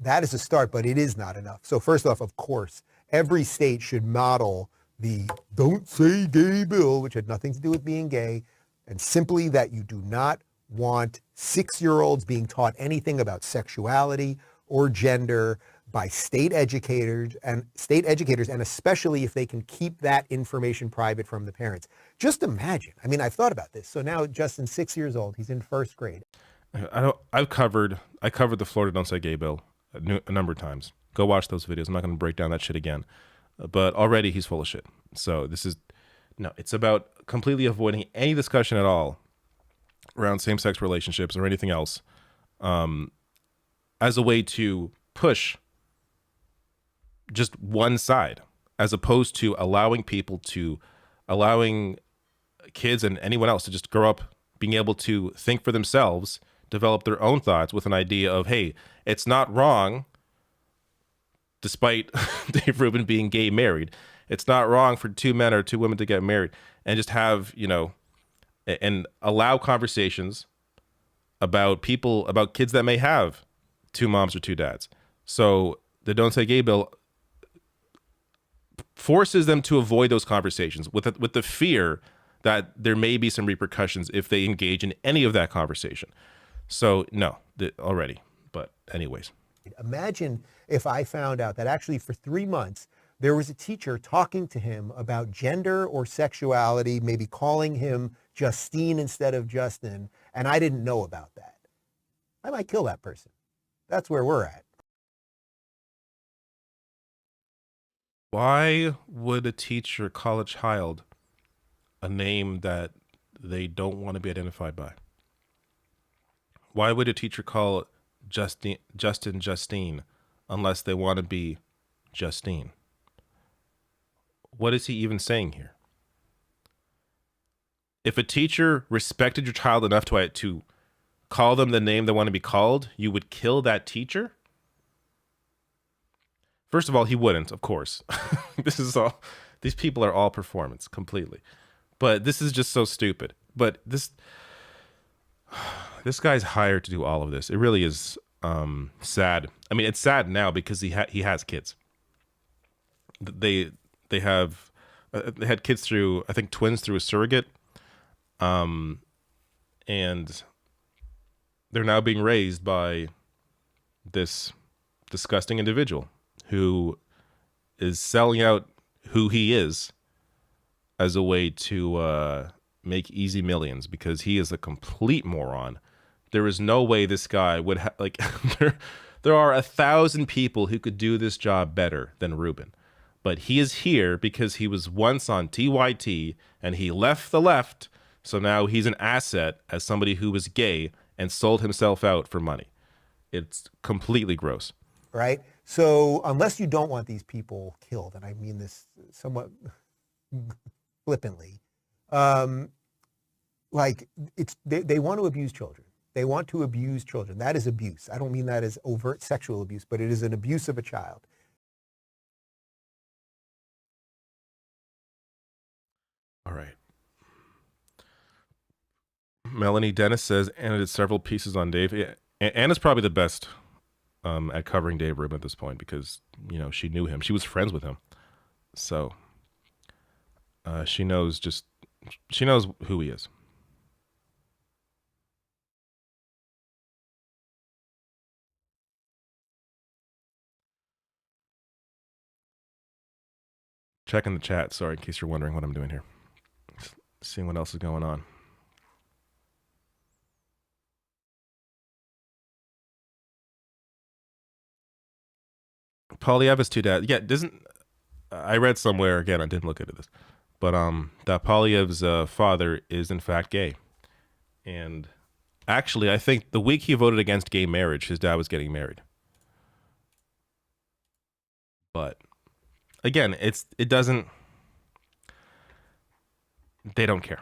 That is a start, but it is not enough. So first off, of course, every state should model the Don't Say Gay bill, which had nothing to do with being gay, and simply that you do not want 6-year-olds being taught anything about sexuality or gender by state educators, and especially if they can keep that information private from the parents. Just imagine. I mean, I've thought about this. So now Justin's 6 years old. He's in first grade. I covered the Florida Don't Say Gay bill a number of times. Go watch those videos. I'm not going to break down that shit again. But already he's full of shit. So it's about completely avoiding any discussion at all around same-sex relationships or anything else as a way to push just one side, as opposed to allowing kids and anyone else to just grow up being able to think for themselves, develop their own thoughts with an idea of, hey, it's not wrong, despite Dave Rubin being gay married. It's not wrong for 2 men or 2 women to get married, and just have, and allow conversations about kids that may have 2 moms or 2 dads. So the Don't Say Gay bill forces them to avoid those conversations with the fear that there may be some repercussions if they engage in any of that conversation. So no, already. But anyways. Imagine if I found out that actually for 3 months, there was a teacher talking to him about gender or sexuality, maybe calling him Justine instead of Justin, and I didn't know about that. I might kill that person. That's where we're at. Why would a teacher call a child a name that they don't want to be identified by? Why would a teacher call Justin Justine unless they want to be Justine? What is he even saying here? If a teacher respected your child enough to call them the name they want to be called, you would kill that teacher? First of all, he wouldn't, of course. These people are all performance completely. But this is just so stupid. But this guy's hired to do all of this. It really is sad. I mean, it's sad now because he has kids. They had kids through, I think, twins through a surrogate. And they're now being raised by this disgusting individual who is selling out who he is as a way to make easy millions, because he is a complete moron. There is no way this guy would there are 1,000 people who could do this job better than Rubin. But he is here because he was once on TYT and he left the left. So now he's an asset as somebody who was gay and sold himself out for money. It's completely gross. Right? So unless you don't want these people killed, and I mean this somewhat flippantly, they want to abuse children. They want to abuse children. That is abuse. I don't mean that as overt sexual abuse, but it is an abuse of a child. All right. Melanie Dennis says Anna did several pieces on Dave. Yeah, Anna's probably the best at covering Dave Rubin at this point because, she knew him. She was friends with him. So she knows who he is. Checking the chat, sorry, in case you're wondering what I'm doing here. Seeing what else is going on. Polyev is 2 dads. Yeah, I read somewhere, again, I didn't look into this, but that Polyev's father is in fact gay. And actually, I think the week he voted against gay marriage, his dad was getting married. But again, they don't care.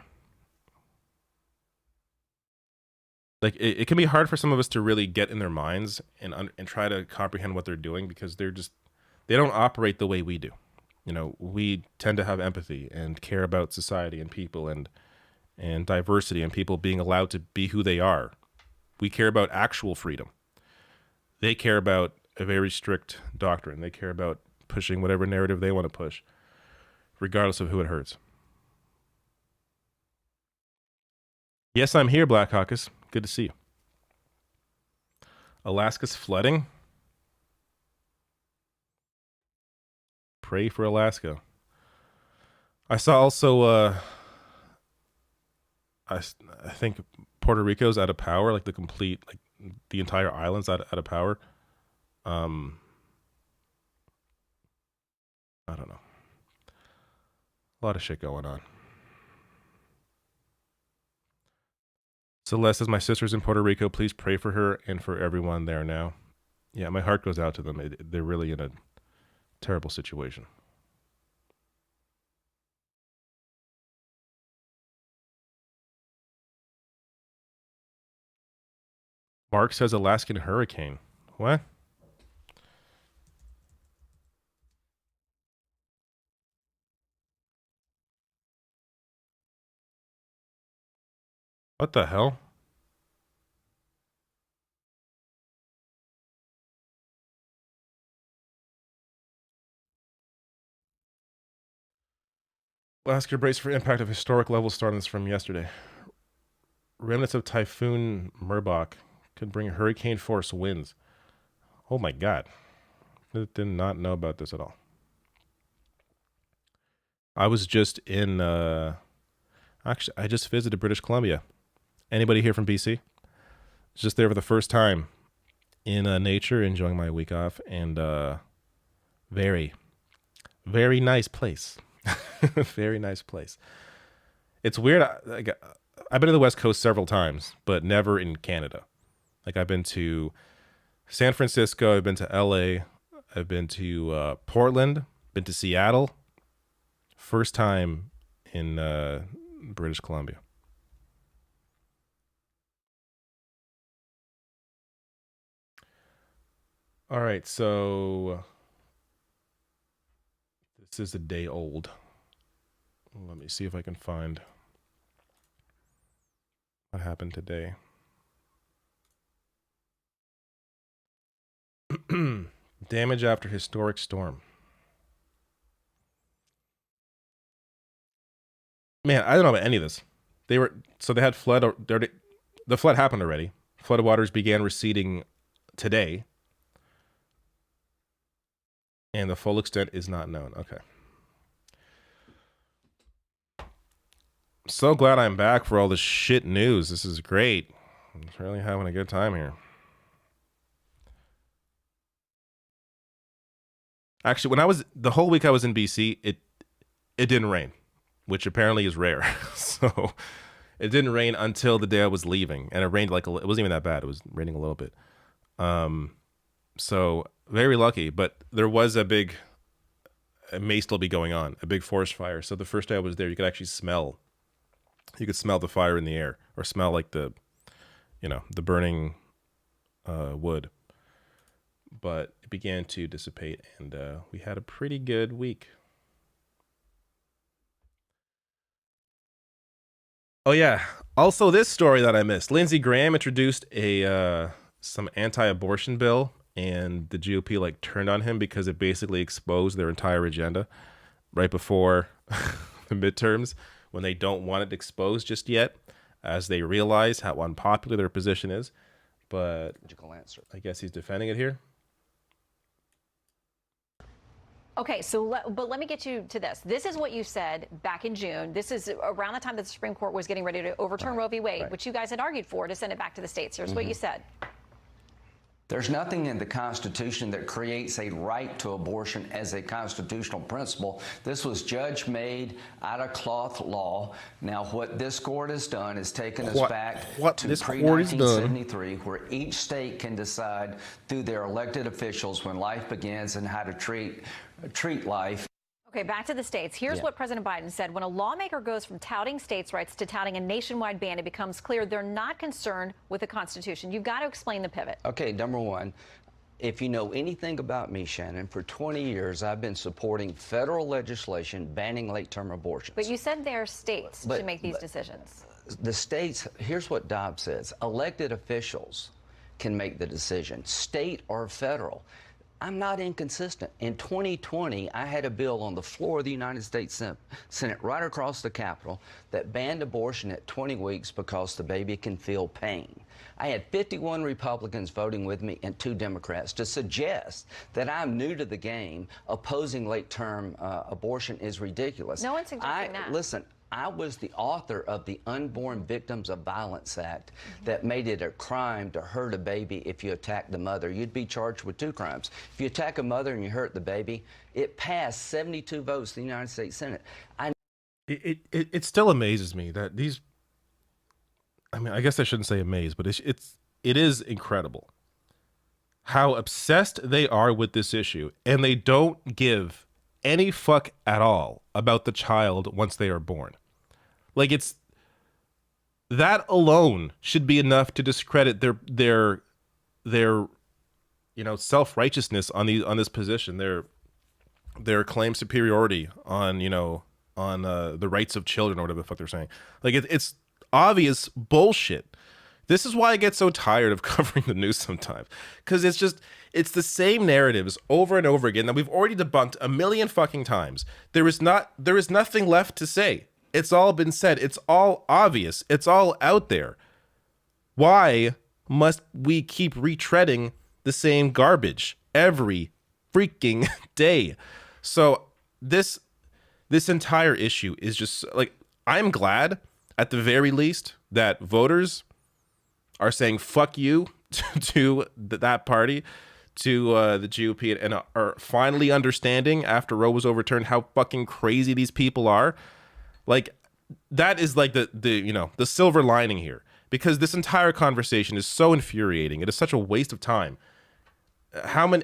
Like it can be hard for some of us to really get in their minds and try to comprehend what they're doing, because they don't operate the way we do. We tend to have empathy and care about society and people, and and diversity and people being allowed to be who they are. We care about actual freedom. They care about a very strict doctrine. They care about pushing whatever narrative they want to push, regardless of who it hurts. Yes, I'm here, Black Caucus. Good to see you. Alaska's flooding. Pray for Alaska. I saw also, I think Puerto Rico's out of power, like the entire island's out of power. I don't know. A lot of shit going on. Celeste says, my sister's in Puerto Rico. Please pray for her and for everyone there now. Yeah, my heart goes out to them. They're really in a terrible situation. Mark says Alaskan hurricane. What? What the hell? Alaska brace for impact of historic level storms from yesterday. Remnants of Typhoon Merbok could bring hurricane force winds. Oh my God. I did not know about this at all. I was just in, actually, I just visited British Columbia. Anybody here from BC? Just there for the first time in nature, enjoying my week off, and very, very nice place. Very nice place. It's weird. I've been to the West Coast several times, but never in Canada. Like I've been to San Francisco, I've been to LA, I've been to Portland, been to Seattle. First time in British Columbia. All right, so this is a day old. Let me see if I can find what happened today. Damage after historic storm. Man, I don't know about any of this. They had flood. The flood happened already. Flood waters began receding today. And the full extent is not known. Okay. So glad I'm back for all this shit news. This is great. I'm really having a good time here. Actually, the whole week I was in BC, it didn't rain, which apparently is rare. So it didn't rain until the day I was leaving, and it rained it wasn't even that bad. It was raining a little bit. So very lucky, but there was it may still be going on, a big forest fire. So the first day I was there, you could actually smell the fire in the air, or smell like the burning wood. But it began to dissipate, and we had a pretty good week. Oh yeah. Also, this story that I missed. Lindsey Graham introduced some anti-abortion bill, and the GOP turned on him because it basically exposed their entire agenda right before the midterms, when they don't want it exposed just yet, as they realize how unpopular their position is. But I guess he's defending it here. Okay, but let me get you to this. This is what you said back in June. This is around the time that the Supreme Court was getting ready to overturn Roe v. Wade, which you guys had argued for to send it back to the states. Here's what you said. There's nothing in the Constitution that creates a right to abortion as a constitutional principle. This was judge-made, out-of-cloth law. Now, what this court has done is taken us back to pre-1973, where each state can decide through their elected officials when life begins and how to treat life. Okay, back to the states. Here's what President Biden said. When a lawmaker goes from touting states' rights to touting a nationwide ban, it becomes clear they're not concerned with the Constitution. You've got to explain the pivot. Okay, number one, if you know anything about me, Shannon, for 20 years I've been supporting federal legislation banning late-term abortions. But you said there are states to make these decisions. The states, here's what Dobbs says, elected officials can make the decision, state or federal. I'm not inconsistent. In 2020, I had a bill on the floor of the United States Senate right across the Capitol that banned abortion at 20 weeks because the baby can feel pain. I had 51 Republicans voting with me and 2 Democrats to suggest that I'm new to the game. Opposing late-term abortion is ridiculous. No one's suggesting that. Listen, I was the author of the Unborn Victims of Violence Act that made it a crime to hurt a baby if you attack the mother. You'd be charged with 2 crimes. If you attack a mother and you hurt the baby, it passed 72 votes in the United States Senate. It still amazes me that these, I mean, I guess I shouldn't say amazed, but it is incredible how obsessed they are with this issue, and they don't give any fuck at all about the child once they are born. Like, it's that alone should be enough to discredit their you know, self-righteousness on this position, their claim superiority on, you know, on the rights of children or whatever the fuck they're saying. Like, it's obvious bullshit. This is why I get so tired of covering the news sometimes, because it's the same narratives over and over again that we've already debunked a million fucking times. There is nothing left to say. It's all been said. It's all obvious. It's all out there. Why must we keep retreading the same garbage every freaking day? So this entire issue is just like, I'm glad at the very least that voters are saying fuck you to that party, to the GOP, and are finally understanding after Roe was overturned how fucking crazy these people are. Like, that is like the you know, the silver lining here, because this entire conversation is so infuriating. It is such a waste of time. How many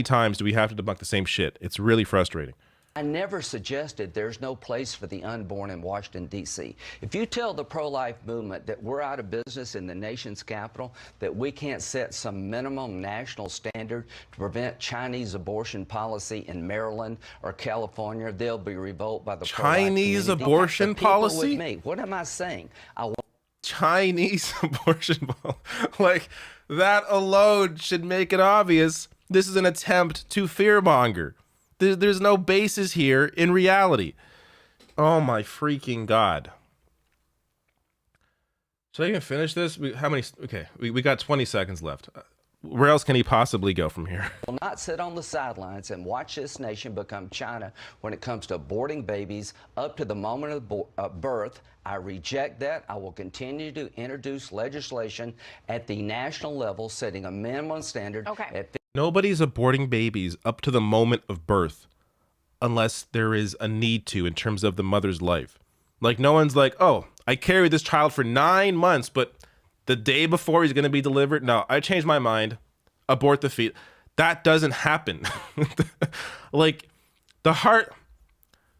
times do we have to debunk the same shit? It's really frustrating. I never suggested there's no place for the unborn in Washington, D.C. If you tell the pro-life movement that we're out of business in the nation's capital, that we can't set some minimum national standard to prevent Chinese abortion policy in Maryland or California, they'll be revolted by the Chinese abortion policy? With me. What am I saying? Chinese abortion policy. Like, that alone should make it obvious this is an attempt to fearmonger. There's no basis here in reality. Oh my freaking God. Should I even finish this? How many? Okay, we got 20 seconds left. Where else can he possibly go from here? Will not sit on the sidelines and watch this nation become China when it comes to aborting babies up to the moment of birth. I reject that. I will continue to introduce legislation at the national level, setting a minimum standard. Okay. Nobody's aborting babies up to the moment of birth unless there is a need to in terms of the mother's life. Like, no one's like, oh, I carried this child for 9 months, but the day before he's going to be delivered, no, I changed my mind, abort the fetus. That doesn't happen. Like,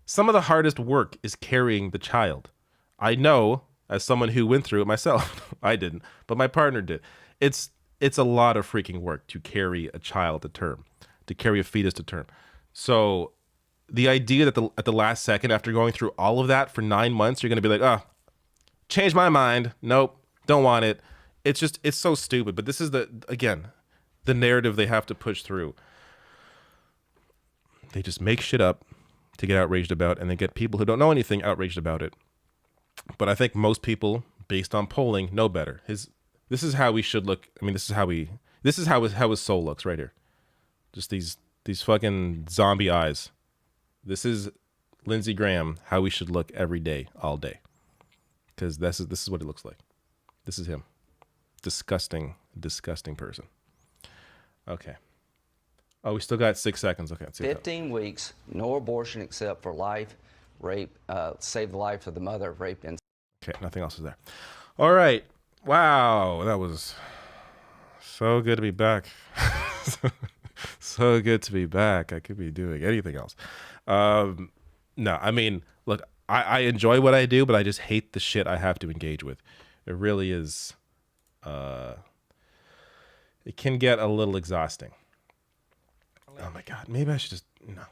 some of the hardest work is carrying the child. I know, as someone who went through it myself. I didn't, but my partner did. It's a lot of freaking work to carry a child to term, to carry a fetus to term. So the idea that at the last second, after going through all of that for 9 months, you're going to be like, oh, change my mind. Nope, don't want it. It's so stupid. But this is the narrative they have to push through. They just make shit up to get outraged about, and they get people who don't know anything outraged about it. But I think most people, based on polling, know better. This is how we should look. I mean, this is how his soul looks right here. Just these fucking zombie eyes. This is Lindsey Graham, how we should look every day, all day. Because this is what it looks like. This is him. Disgusting, disgusting person. Okay. Oh, we still got 6 seconds. Okay. Let's see 15 weeks, no abortion except for life, rape, save the life of the mother of rape. Okay, nothing else is there. All right. Wow, that was so good to be back. So good to be back. I could be doing anything else. No, I mean, look, I enjoy what I do, but I just hate the shit I have to engage with. It really is. it can get a little exhausting. Oh my God, maybe I should just no.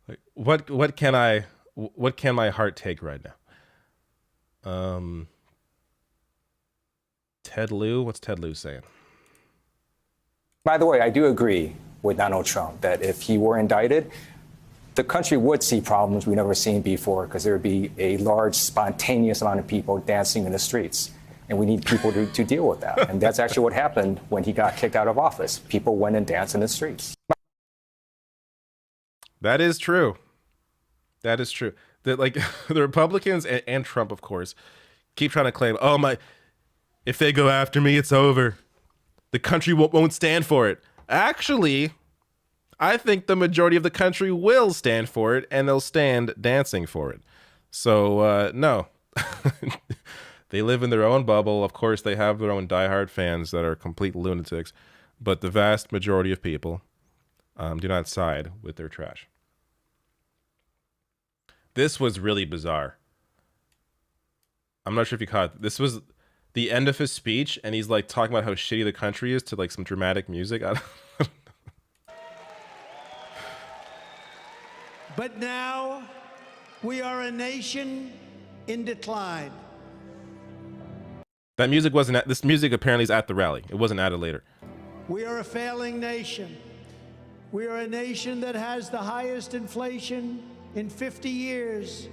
Like, what can my heart take right now? Ted Lieu, what's Ted Lieu saying? By the way, I do agree with Donald Trump that if he were indicted, the country would see problems we've never seen before, because there would be a large, spontaneous amount of people dancing in the streets. And we need people to deal with that. And that's actually what happened when he got kicked out of office. People went and danced in the streets. That is true. That is true. That, like, the Republicans and Trump, of course, keep trying to claim, oh my, if they go after me, it's over. The country won't stand for it. Actually, I think the majority of the country will stand for it, and they'll stand dancing for it. So, no. They live in their own bubble. Of course, they have their own diehard fans that are complete lunatics, but the vast majority of people do not side with their trash. This was really bizarre. I'm not sure if you caught it. This was the end of his speech, and he's like talking about how shitty the country is to like some dramatic music. But now we are a nation in decline. That music wasn't at, this music apparently is at the rally. It wasn't added later. We are a failing nation. We are a nation that has the highest inflation in 50 years,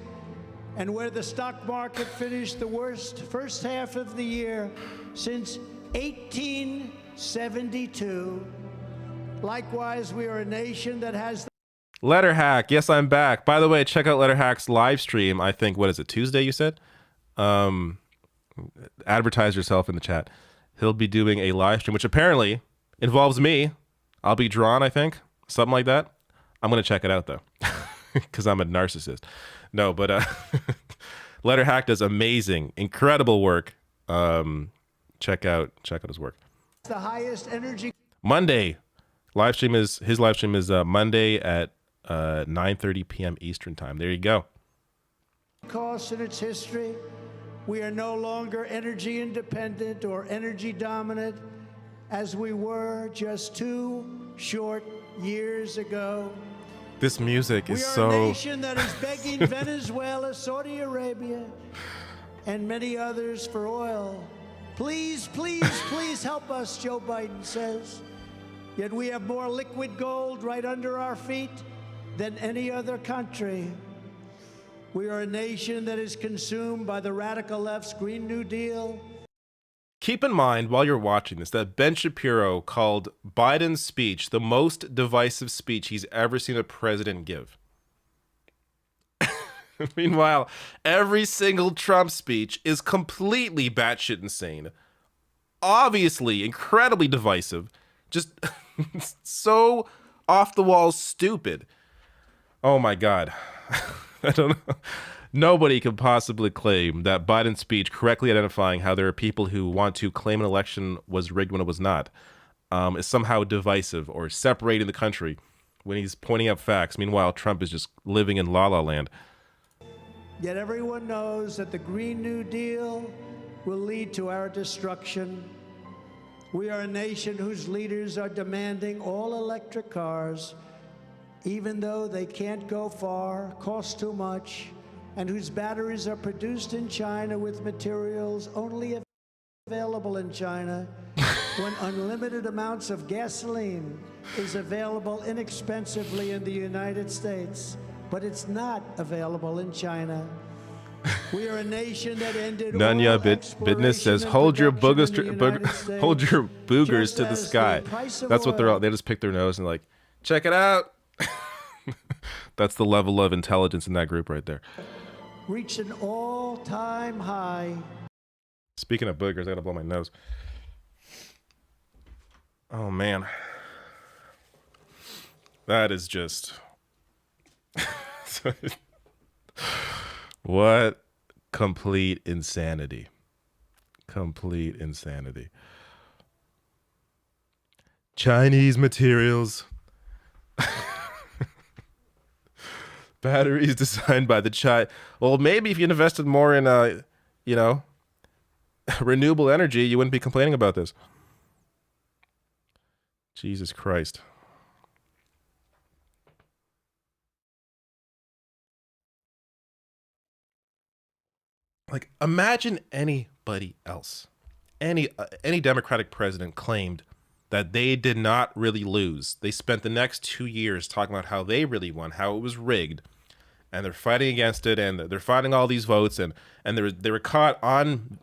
and where the stock market finished the worst first half of the year since 1872. Likewise, we are a nation that has Letter Hack, yes, I'm back. By the way, check out Letter Hack's live stream. I think, what is it, Tuesday, you said? Advertise yourself in the chat. He'll be doing a live stream, which apparently involves me. I'll be drawn, I think. Something like that. I'm going to check it out, though, because I'm a narcissist. No, but Letter Hack does amazing, incredible work. Check out his work. the highest energy Monday. His live stream is Monday at 9:30 p.m. Eastern time. There you go. costs in its history. We are no longer energy independent or energy dominant as we were just 2 short years ago. This music is so... We are a nation that is begging Venezuela, Saudi Arabia, and many others for oil. Please, please, please help us, Joe Biden says. Yet we have more liquid gold right under our feet than any other country. We are a nation that is consumed by the radical left's Green New Deal. Keep in mind while you're watching this that Ben Shapiro called Biden's speech the most divisive speech he's ever seen a president give. Meanwhile, every single Trump speech is completely batshit insane. Obviously, incredibly divisive. Just so off the wall stupid. Oh my God. I don't know. Nobody could possibly claim that Biden's speech correctly identifying how there are people who want to claim an election was rigged when it was not is somehow divisive or separating the country when he's pointing out facts. Meanwhile, Trump is just living in la la land. Yet everyone knows that the Green New Deal will lead to our destruction. We are a nation whose leaders are demanding all electric cars, even though they can't go far, cost too much, and whose batteries are produced in China with materials only available in China, when unlimited amounts of gasoline is available inexpensively in the United States, but it's not available in China. We are a nation that ended Nunya Business says, hold your boogers to the sky. That's what they're all, they just pick their nose and like, check it out. That's the level of intelligence in that group right there. Reached an all-time high. Speaking of boogers, I gotta blow my nose. Oh man. That is just... What complete insanity. Complete insanity. Chinese materials. Batteries designed by the Well, maybe if you invested more in, renewable energy, you wouldn't be complaining about this. Jesus Christ. Like, imagine anybody else, any Democratic president claimed that they did not really lose. They spent the next 2 years talking about how they really won, how it was rigged, and they're fighting against it, and they're fighting all these votes, and they were caught on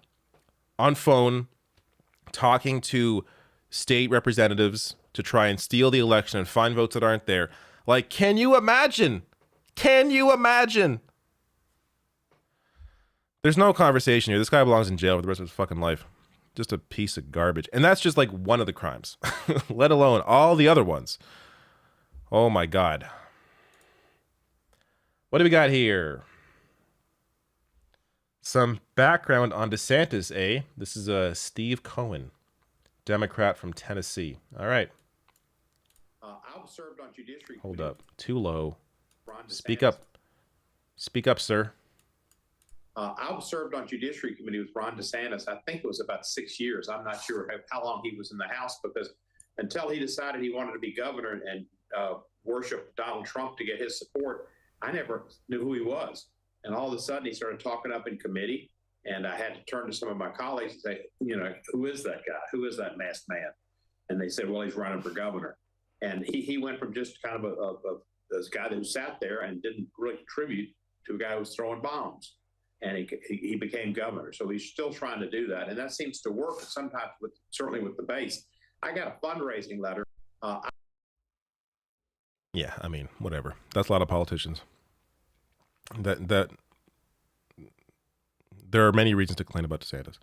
phone talking to state representatives to try and steal the election and find votes that aren't there. Like, can you imagine? Can you imagine? There's no conversation here. This guy belongs in jail for the rest of his fucking life. Just a piece of garbage. And that's just like one of the crimes, let alone all the other ones. Oh my God. What do we got here? Some background on DeSantis, eh? This is Steve Cohen, Democrat from Tennessee. All right. I served on Judiciary. Hold up. Too low. Speak up. Speak up, sir. I served on Judiciary Committee with Ron DeSantis. I think it was about 6 years. I'm not sure how long he was in the House, because until he decided he wanted to be governor and worship Donald Trump to get his support, I never knew who he was. And all of a sudden, he started talking up in committee, and I had to turn to some of my colleagues and say, who is that guy? Who is that masked man? And they said, well, he's running for governor. And he went from just kind of this guy who sat there and didn't really contribute to a guy who was throwing bombs. And he became governor. So he's still trying to do that. And that seems to work sometimes, certainly with the base. I got a fundraising letter. Yeah, I mean, whatever. That's a lot of politicians. That there are many reasons to complain about DeSantis.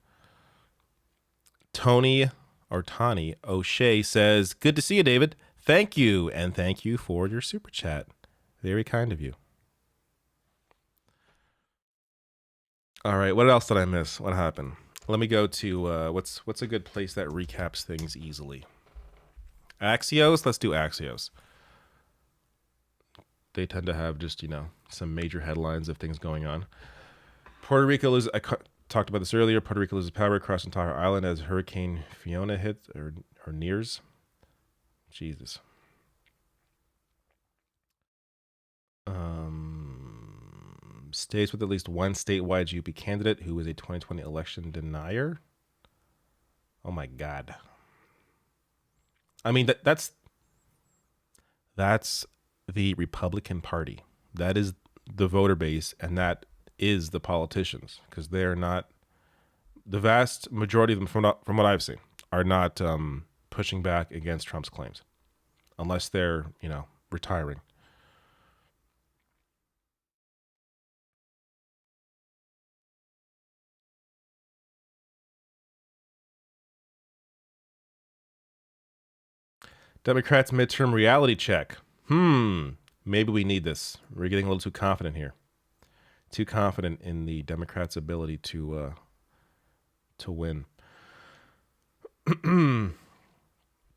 Tony O'Shea says, good to see you, David. Thank you. And thank you for your super chat. Very kind of you. All right, what else did I miss? What happened? Let me go to what's a good place that recaps things easily. Axios? Let's do Axios. They tend to have just, some major headlines of things going on. Puerto Rico loses, I talked about this earlier, Puerto Rico loses power across the entire island as Hurricane Fiona hits or nears. Jesus. States with at least one statewide GOP candidate who is a 2020 election denier. Oh my God. I mean, that's the Republican Party. That is the voter base, and that is the politicians, because they're not, the vast majority of them, from what I've seen, are not pushing back against Trump's claims, unless they're, retiring. Democrats midterm reality check. Maybe we need this. We're getting a little too confident here. Too confident in the Democrats' ability to win.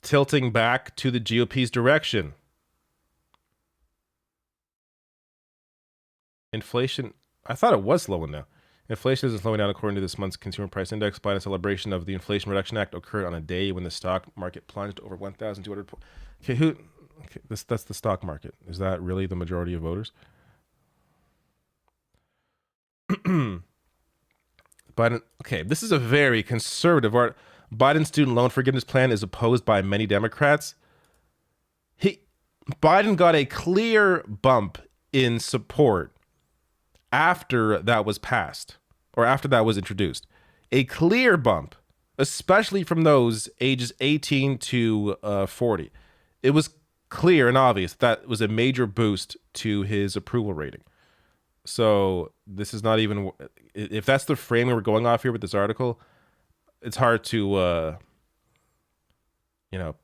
Tilting back to the GOP's direction. Inflation, I thought it was slowing down. Inflation isn't slowing down according to this month's Consumer Price Index. Biden celebration of the Inflation Reduction Act occurred on a day when the stock market plunged over 1,200 points. Okay, that's the stock market. Is that really the majority of voters? Biden, okay, this is a very conservative art. Biden's student loan forgiveness plan is opposed by many Democrats. Biden got a clear bump in support after that was passed, or after that was introduced. A clear bump, especially from those ages 18 to 40. It was clear and obvious that was a major boost to his approval rating. So this is not even, if that's the framing we're going off here with this article, it's hard to,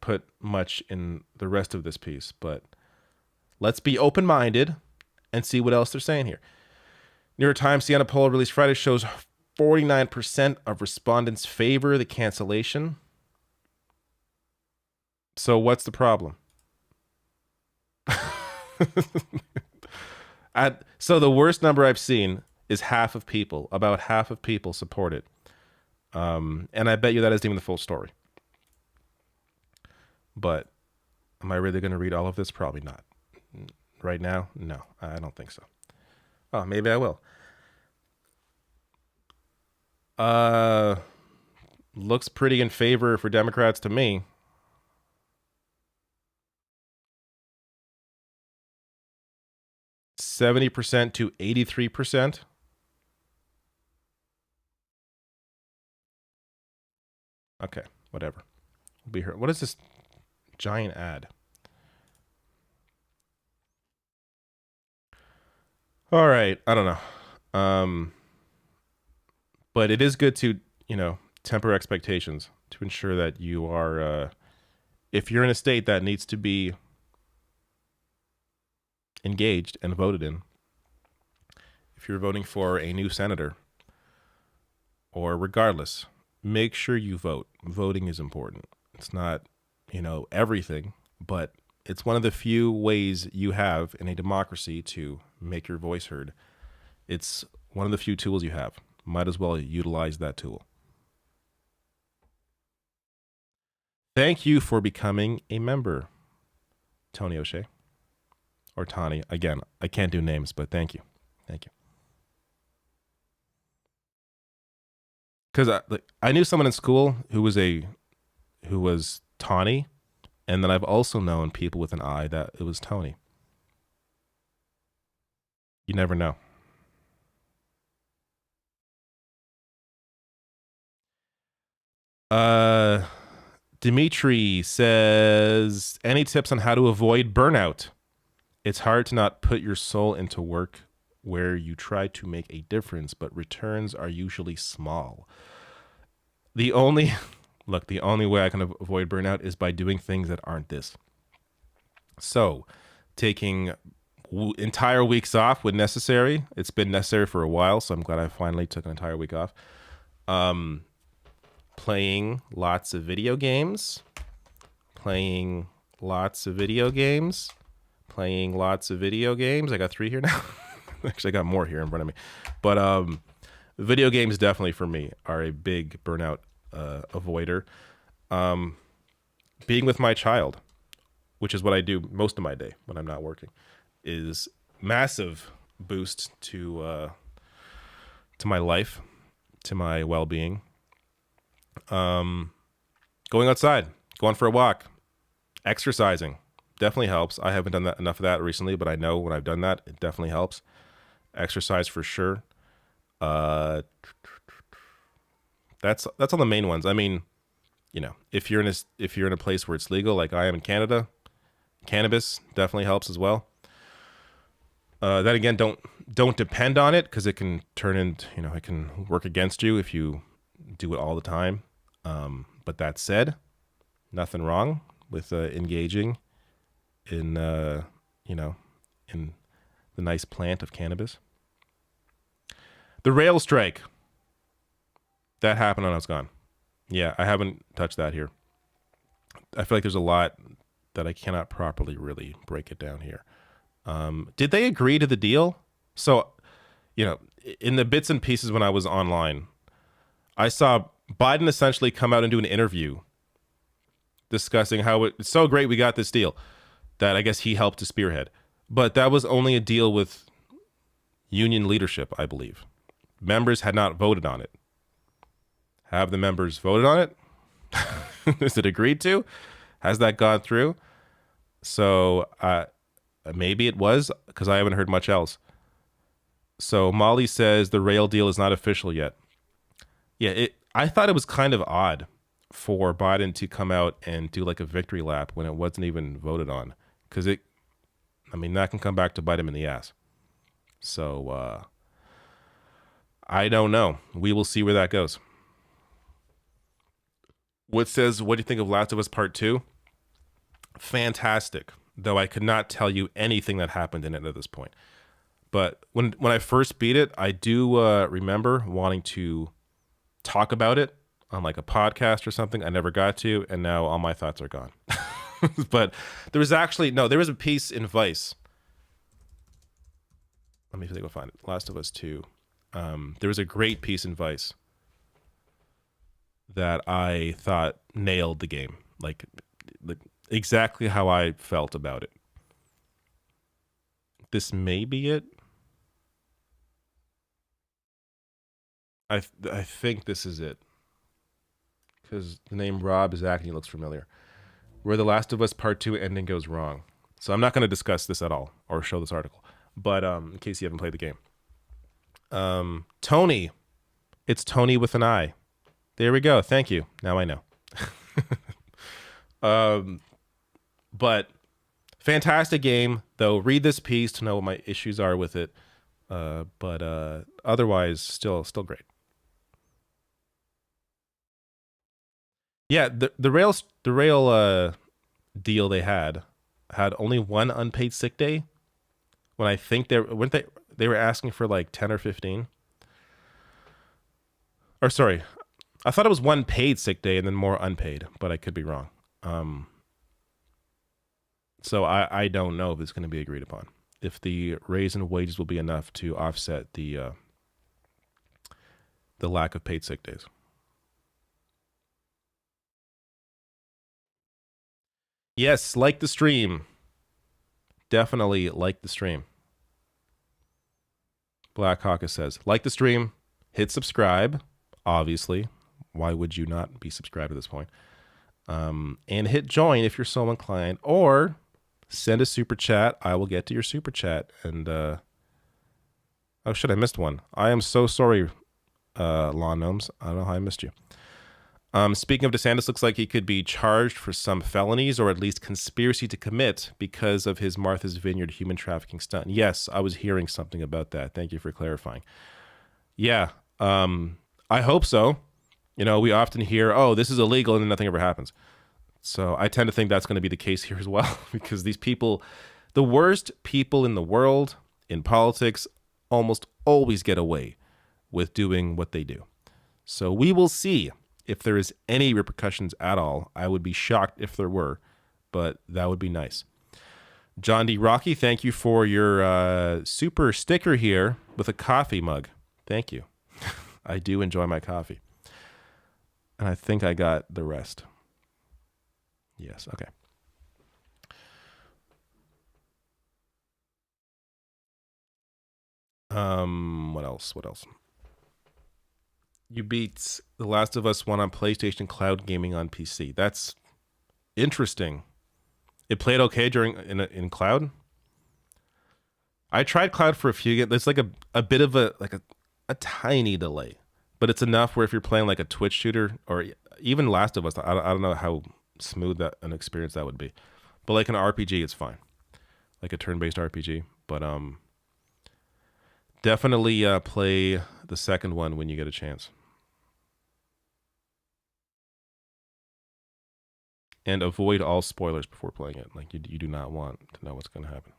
put much in the rest of this piece. But let's be open-minded and see what else they're saying here. New York Times Siena poll released Friday shows 49% of respondents favor the cancellation. So what's the problem? So the worst number I've seen is about half of people support it. And I bet you that isn't even the full story. But am I really going to read all of this? Probably not. Right now? No, I don't think so. Oh, maybe I will. Looks pretty in favor for Democrats to me. %70 to 83%. Okay, whatever. We'll be here. What is this giant ad? All right, I don't know. But it is good to, temper expectations to ensure that you are, if you're in a state that needs to be engaged and voted in, if you're voting for a new senator, or regardless, make sure you vote. Voting is important. It's not, everything, but it's one of the few ways you have in a democracy to make your voice heard. It's one of the few tools you have. Might as well utilize that tool. Thank you for becoming a member, Tony O'Shea. Or Tani. Again, I can't do names, but thank you. Thank you. Because I knew someone in school who was Tawny, and then I've also known people with an I that it was Tony. You never know. Dimitri says, any tips on how to avoid burnout? It's hard to not put your soul into work where you try to make a difference, but returns are usually small. The only way I can avoid burnout is by doing things that aren't this. So, taking entire weeks off when necessary. It's been necessary for a while, so I'm glad I finally took an entire week off. Playing lots of video games. Playing lots of video games. I got 3 here now. Actually, I got more here in front of me. But video games definitely for me are a big burnout avoider. Being with my child, which is what I do most of my day when I'm not working, is massive boost to my life, to my well-being. Going outside, going for a walk, exercising definitely helps. I haven't done enough of that recently, but I know when I've done that, it definitely helps. Exercise for sure. That's all the main ones. I mean, if you're in a place where it's legal, like I am in Canada, cannabis definitely helps as well. Then again, don't depend on it, because it can turn into, it can work against you if you do it all the time. But that said, nothing wrong with engaging in in the nice plant of cannabis. The rail strike that happened when I was gone. Yeah, I haven't touched that here. I feel like there's a lot that I cannot properly really break it down here. Did they agree to the deal? So, in the bits and pieces when I was online, I saw Biden essentially come out and do an interview discussing how it's so great we got this deal that I guess he helped to spearhead. But that was only a deal with union leadership, I believe. Members had not voted on it. Have the members voted on it? Is it agreed to? Has that gone through? So maybe it was, because I haven't heard much else. So Molly says the rail deal is not official yet. Yeah, I thought it was kind of odd for Biden to come out and do like a victory lap when it wasn't even voted on, because that can come back to bite him in the ass. So I don't know. We will see where that goes. What do you think of Last of Us Part 2? Fantastic, though I could not tell you anything that happened in it at this point. But when I first beat it, I do remember wanting to talk about it on like a podcast or something. I never got to, and now all my thoughts are gone. But there was a piece in Vice. Let me see if I can find it. Last of Us 2. There was a great piece in Vice that I thought nailed the game, like exactly how I felt about it. This may be it. I think this is it, because the name Rob is acting looks familiar. Where The Last of Us Part 2 ending goes wrong. So I'm not going to discuss this at all or show this article, but in case you haven't played the game. Tony. It's Tony with an I. There we go. Thank you. Now I know. But fantastic game, though. Read this piece to know what my issues are with it. But otherwise, still great. Yeah, the rail deal they had only one unpaid sick day. When I think they were asking for like 10 or 15. Or sorry, I thought it was one paid sick day and then more unpaid, but I could be wrong. So I don't know if it's going to be agreed upon. If the raise in wages will be enough to offset the lack of paid sick days. Yes, like the stream. Definitely like the stream. Black Caucus says, like the stream, hit subscribe, obviously. Why would you not be subscribed at this point? And hit join if you're so inclined, or send a super chat. I will get to your super chat. And oh shit, I missed one. I am so sorry, Lawn Gnomes. I don't know how I missed you. Speaking of DeSantis, looks like he could be charged for some felonies, or at least conspiracy to commit, because of his Martha's Vineyard human trafficking stunt. Yes, I was hearing something about that. Thank you for clarifying. Yeah, I hope so. You know, we often hear, oh, this is illegal, and then nothing ever happens. So I tend to think that's going to be the case here as well, because these people, the worst people in the world, in politics, almost always get away with doing what they do. So we will see if there is any repercussions at all. I would be shocked if there were, but that would be nice. John D. Rocky, thank you for your super sticker here with a coffee mug. Thank you. I do enjoy my coffee. And I think I got the rest. Yes, okay. What else? You beat The Last of Us 1 on PlayStation Cloud gaming on PC. That's interesting. It played okay in cloud. I tried cloud for a few. There's like a bit of a tiny delay, but it's enough where if you're playing like a Twitch shooter or even Last of Us, I don't know how smooth that an experience that would be. But like an RPG, it's fine. Like a turn-based RPG, but definitely play the second one when you get a chance. And avoid all spoilers before playing it. Like, you do not want to know what's going to happen.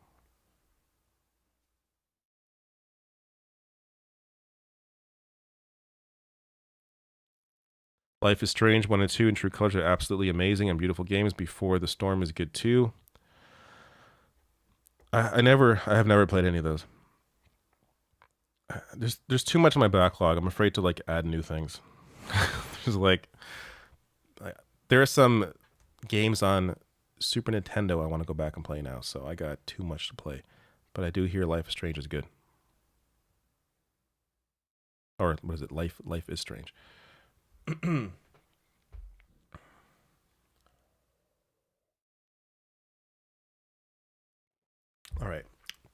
Life is Strange 1 and 2 and True Colors are absolutely amazing and beautiful games. Before the Storm is good too. I have never played any of those. There's too much in my backlog. I'm afraid to like add new things. There are some games on Super Nintendo I want to go back and play now, so I got too much to play. But I do hear Life is Strange is good. Or what is it? Life is Strange. All right.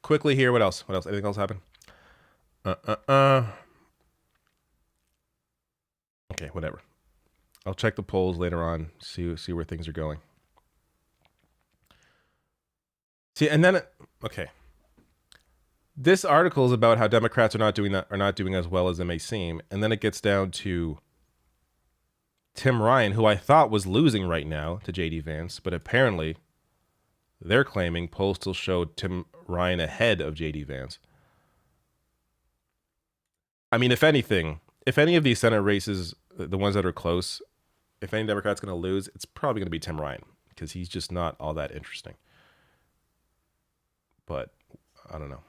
Quickly here, what else? Anything else happen? Okay, whatever. I'll check the polls later on, see where things are going. See, and then okay. This article is about how Democrats are not doing as well as it may seem, and then it gets down to Tim Ryan, who I thought was losing right now to JD Vance, but apparently they're claiming polls still showed Tim Ryan ahead of JD Vance. I mean, if anything, if any of these Senate races, the ones that are close, if any Democrat's going to lose, it's probably going to be Tim Ryan because he's just not all that interesting. But I don't know.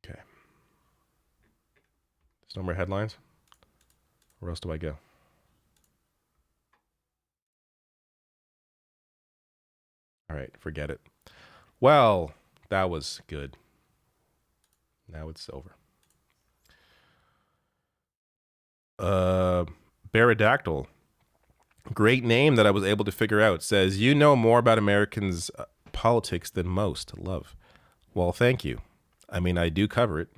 Okay. No more headlines? Where else do I go? All right, forget it. Well, that was good. Now it's over. Baradactyl. Great name that I was able to figure out. Says, you know more about Americans' politics than most. Love. Well, thank you. I mean, I do cover it.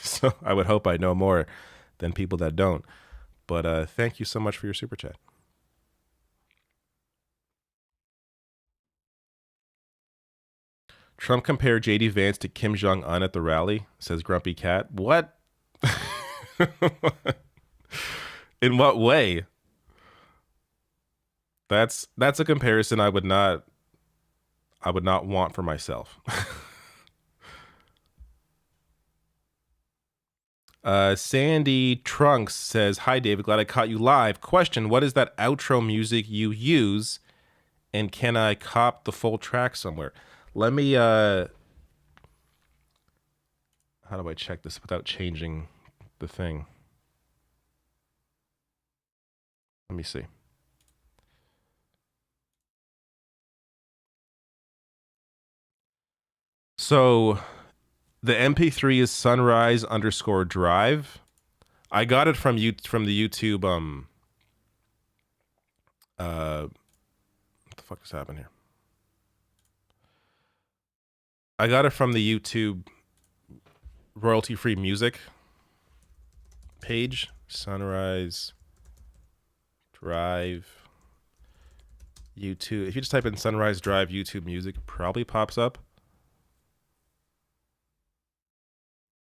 So I would hope I know more than people that don't. But thank you so much for your super chat. Trump compared J.D. Vance to Kim Jong-un at the rally, says Grumpy Cat. What? In what way? That's a comparison I would not want for myself. Sandy Trunks says, hi David, glad I caught you live. Question, what is that outro music you use, and can I cop the full track somewhere? Let me how do I check this without changing the thing? Let me see. So the MP3 is sunrise_drive. I got it from the YouTube what the fuck is happening here? I got it from the YouTube royalty-free music page. Sunrise Drive YouTube. If you just type in Sunrise Drive YouTube music, it probably pops up.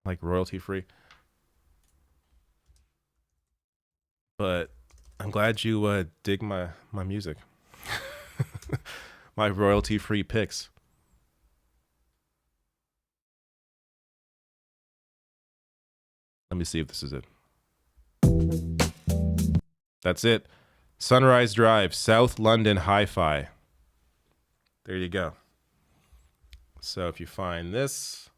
Like royalty-free. But I'm glad you dig my music. My royalty-free picks. Let me see if this is it. That's it. Sunrise Drive, South London Hi-Fi. There you go. So if you find this,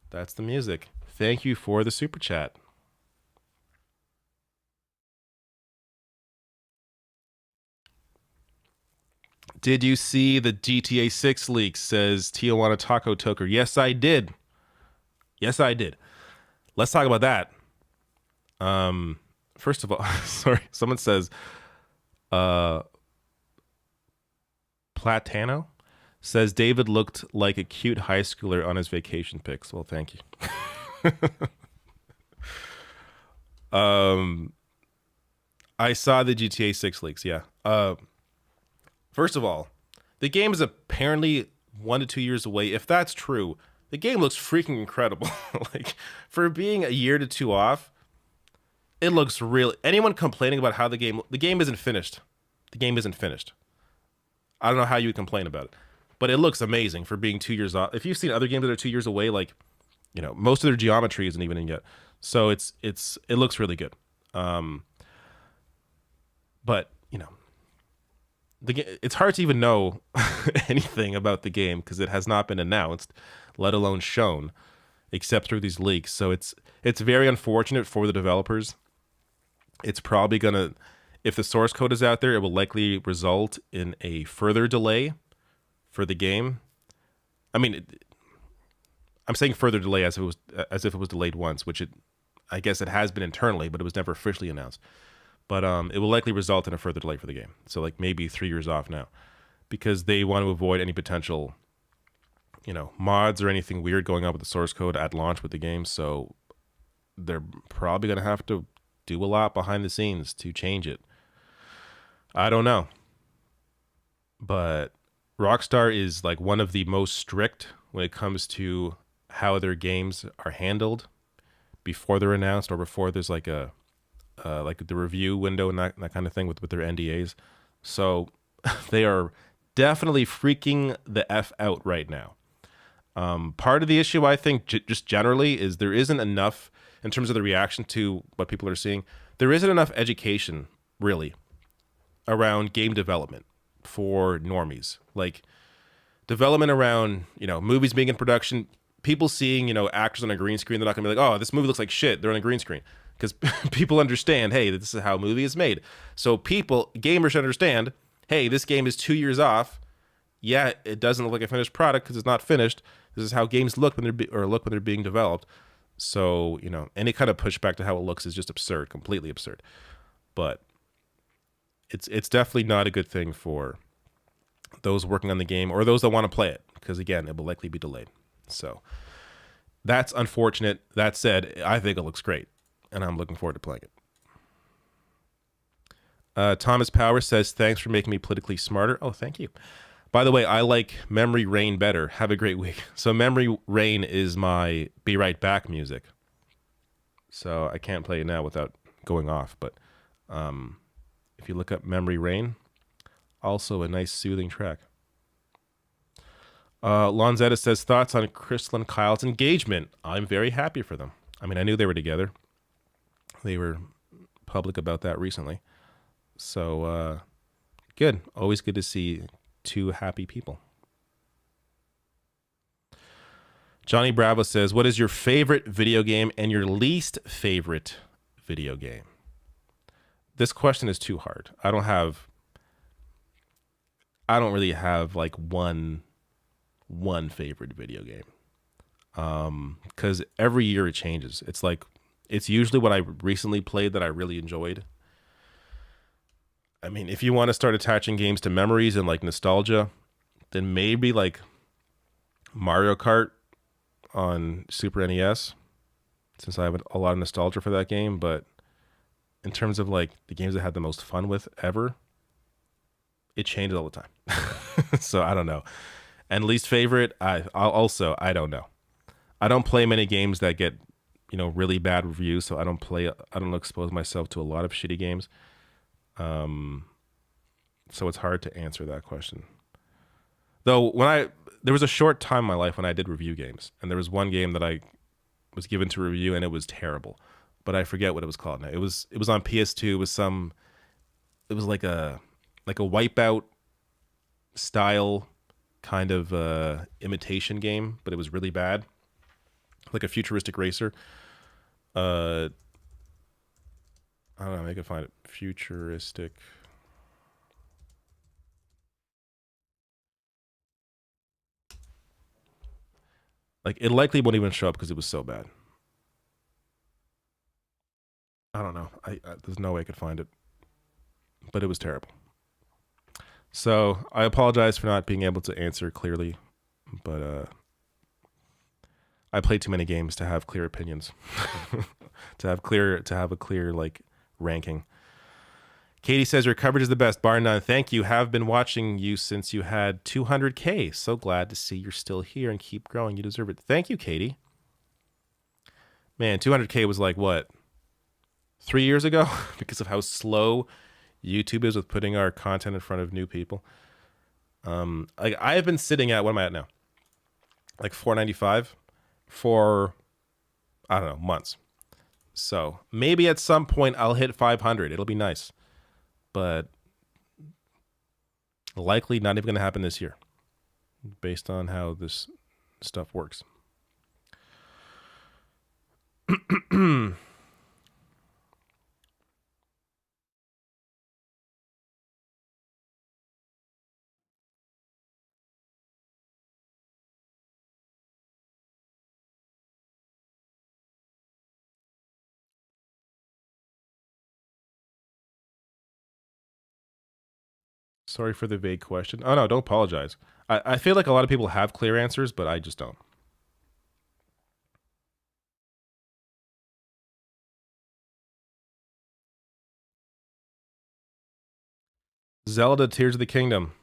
that's the music. Thank you for the super chat. Did you see the GTA 6 leaks? Says Tijuana Taco Toker. Yes, I did. Yes, I did. Let's talk about that. First of all, sorry, someone says Platano says David looked like a cute high schooler on his vacation pics. Well, thank you. I saw the GTA 6 leaks, yeah. First of all, the game is apparently 1 to 2 years away. If that's true, the game looks freaking incredible. Like, for being a year to 2 off, it looks real. Anyone complaining about how the game isn't finished. The game isn't finished. I don't know how you would complain about it, but it looks amazing for being 2 years off. If you've seen other games that are 2 years away, like, you know, most of their geometry isn't even in yet. So it looks really good. But, you know, it's hard to even know anything about the game because it has not been announced, let alone shown, except through these leaks. So it's very unfortunate for the developers. It's probably gonna, if the source code is out there, it will likely result in a further delay for the game. I mean, I'm saying further delay as if it was delayed once, which I guess it has been internally, but it was never officially announced. But it will likely result in a further delay for the game. So like maybe 3 years off now, because they want to avoid any potential, you know, mods or anything weird going on with the source code at launch with the game. So they're probably going to have to do a lot behind the scenes to change it. I don't know. But Rockstar is like one of the most strict when it comes to how their games are handled before they're announced or before there's like a like the review window and that kind of thing with their NDAs. So they are definitely freaking the F out right now. Part of the issue, I think, just generally, is there isn't enough, in terms of the reaction to what people are seeing, there isn't enough education, really, around game development for normies. Like, development around, you know, movies being in production, people seeing, you know, actors on a green screen, they're not going to be like, oh, this movie looks like shit, they're on a green screen. because people understand, hey, this is how a movie is made. So gamers should understand, hey, this game is 2 years off. Yeah, it doesn't look like a finished product because it's not finished. This is how games look when they're being developed. So, any kind of pushback to how it looks is just absurd, completely absurd. But it's definitely not a good thing for those working on the game or those that want to play it, because again, it will likely be delayed. So that's unfortunate. That said, I think it looks great, and I'm looking forward to playing it. Thomas Power says, thanks for making me politically smarter. Oh, thank you. By the way, I like Memory Rain better. Have a great week. So Memory Rain is my Be Right Back music. So I can't play it now without going off. But if you look up Memory Rain, also a nice soothing track. Lonzetta says, thoughts on Crystal and Kyle's engagement. I'm very happy for them. I mean, I knew they were together. They were public about that recently. So good. Always good to see two happy people. Johnny Bravo says, what is your favorite video game and your least favorite video game? This question is too hard. I don't really have like one favorite video game. Because every year it changes. It's usually what I recently played that I really enjoyed. I mean, if you want to start attaching games to memories and like nostalgia, then maybe like Mario Kart on Super NES, since I have a lot of nostalgia for that game. But in terms of like the games I had the most fun with ever, it changes all the time. So I don't know. And least favorite, I don't know. I don't play many games that get, really bad reviews. So I don't expose myself to a lot of shitty games. So it's hard to answer that question. Though there was a short time in my life when I did review games, and there was one game that I was given to review and it was terrible, but I forget what it was called now. It was on PS2. It was like a Wipeout style kind of imitation game, but it was really bad. Like a futuristic racer. I don't know, I can find it. Futuristic. Like, it likely won't even show up because it was so bad. I don't know. There's no way I could find it. But it was terrible. So, I apologize for not being able to answer clearly. But, I played too many games to have clear opinions. to have a clear, like, ranking. Katie says your coverage is the best, bar none. Thank you. Have been watching you since you had 200K. So glad to see you're still here and keep growing. You deserve it. Thank you, Katie. Man, 200K was like what? 3 years ago? Because of how slow YouTube is with putting our content in front of new people. I have been sitting at, what am I at now? Like 495 for, I don't know, months. So maybe at some point I'll hit 500. It'll be nice. But likely not even going to happen this year based on how this stuff works. Sorry for the vague question. Oh, no, don't apologize. I feel like a lot of people have clear answers, but I just don't. Zelda Tears of the Kingdom.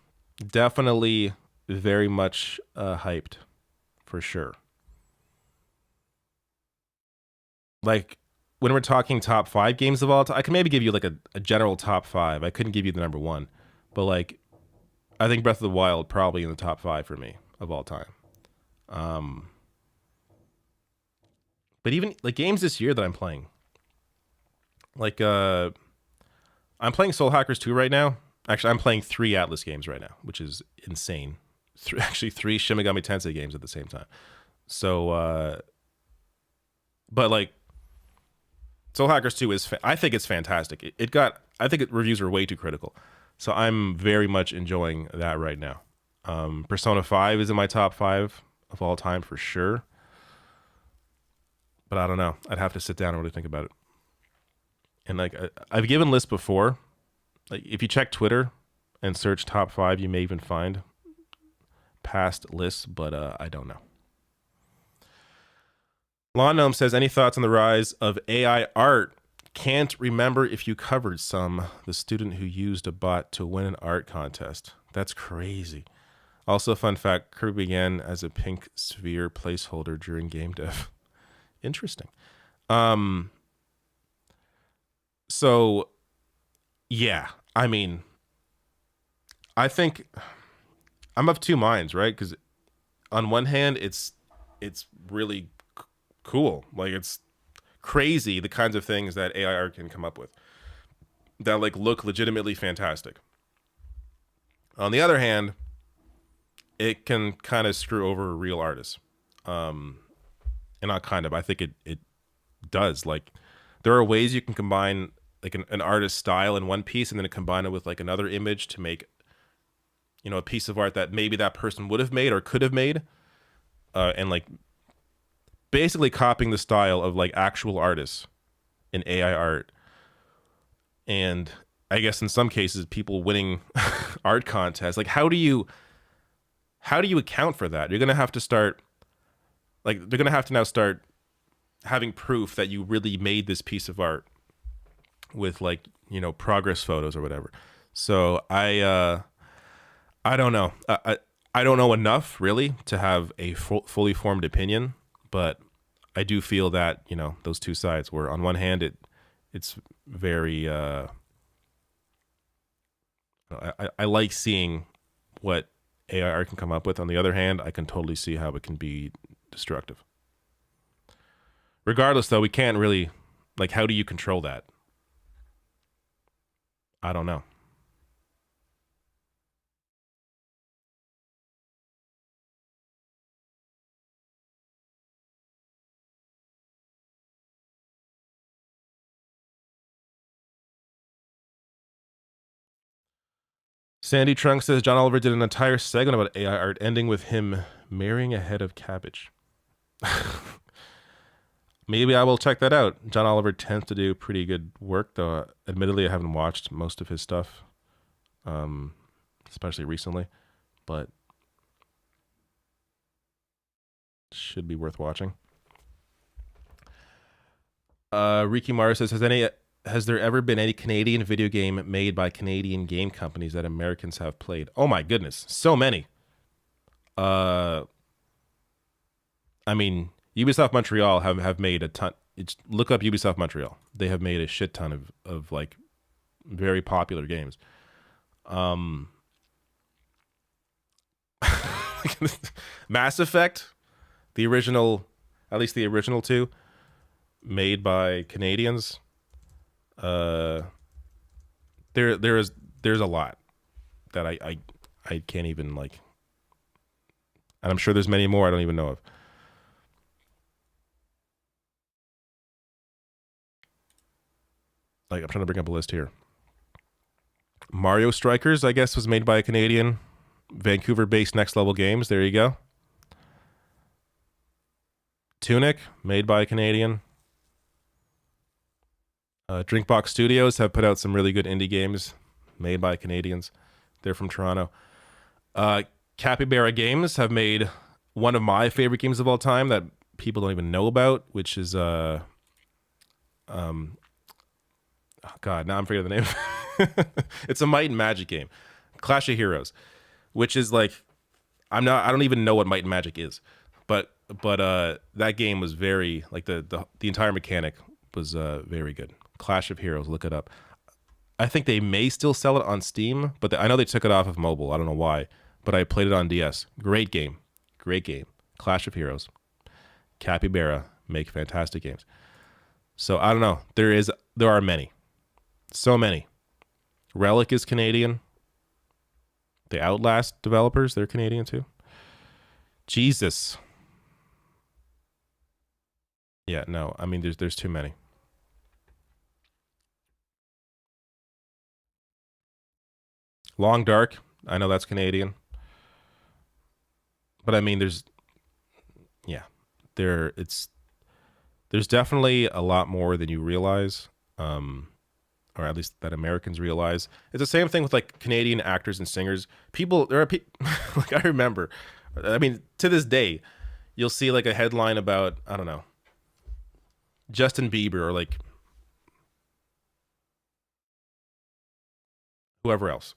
Definitely very much hyped, for sure. Like, when we're talking top 5 games of all time, I can maybe give you like a general top 5. I couldn't give you the number 1. But like, I think Breath of the Wild probably in the top 5 for me of all time. But even like games this year that I'm playing, like I'm playing Soul Hackers 2 right now. Actually, I'm playing 3 Atlas games right now, which is insane. 3 Shin Megami Tensei games at the same time. So, but like, Soul Hackers 2 is, I think it's fantastic. I think reviews are way too critical. So I'm very much enjoying that right now. Persona 5 is in my top 5 of all time for sure. But I don't know. I'd have to sit down and really think about it. And like, I've given lists before. Like, if you check Twitter and search top 5, you may even find past lists, but I don't know. Lawn Gnome says, any thoughts on the rise of AI art? Can't remember if you covered some. The student who used a bot to win an art contest. That's crazy. Also, fun fact, Kirby began as a pink sphere placeholder during game dev. Interesting. So, yeah, I mean, I think I'm of two minds, right? Because on one hand, it's really cool. Like, it's crazy the kinds of things that AI art can come up with that like look legitimately fantastic. On the other hand, it can kind of screw over real artists. And not kind of, I think it does. Like, there are ways you can combine like an artist's style in one piece and then combine it with like another image to make, you know, a piece of art that maybe that person would have made or could have made, and like basically copying the style of like actual artists in AI art. And I guess in some cases people winning art contests, like how do you account for that? You're going to have to start, like, they're going to have to now start having proof that you really made this piece of art with, like, you know, progress photos or whatever. So I don't know. I don't know enough really to have a fully formed opinion, but I do feel that, you know, those two sides where on one hand it's very I like seeing what AI art can come up with. On the other hand, I can totally see how it can be destructive. Regardless, though, we can't really, like, how do you control that? I don't know. Sandy Trunk says John Oliver did an entire segment about AI art ending with him marrying a head of cabbage. Maybe I will check that out. John Oliver tends to do pretty good work, though. Admittedly, I haven't watched most of his stuff, especially recently, but should be worth watching. Ricky Mara says, has there ever been any Canadian video game made by Canadian game companies that Americans have played? Oh my goodness, so many. I mean, Ubisoft Montreal have made a ton. Look up Ubisoft Montreal. They have made a shit ton of like very popular games. Mass Effect, the original, at least the original two, made by Canadians. There's a lot that I can't even like, and I'm sure there's many more I don't even know of. Like, I'm trying to bring up a list here. Mario Strikers, I guess, was made by a Canadian, Vancouver-based Next Level Games. There you go. Tunic, made by a Canadian. Drinkbox Studios have put out some really good indie games made by Canadians. They're from Toronto. Capybara Games have made one of my favorite games of all time that people don't even know about, which is oh God, now I'm forgetting the name. It's a Might and Magic game, Clash of Heroes, which is like, I don't even know what Might and Magic is, but that game was very, like, the entire mechanic was very good. Clash of Heroes, look it up. I think they may still sell it on Steam, but I know they took it off of mobile. I don't know why, but I played it on DS. Great game. Clash of Heroes. Capybara make fantastic games. So I don't know. There are many. So many. Relic is Canadian. The Outlast developers, they're Canadian too. Jesus. Yeah, no, I mean there's too many. Long Dark. I know that's Canadian. But I mean, there's definitely a lot more than you realize, or at least that Americans realize. It's the same thing with like Canadian actors and singers. There are people like I remember. I mean, to this day, you'll see like a headline about, I don't know, Justin Bieber or like whoever else,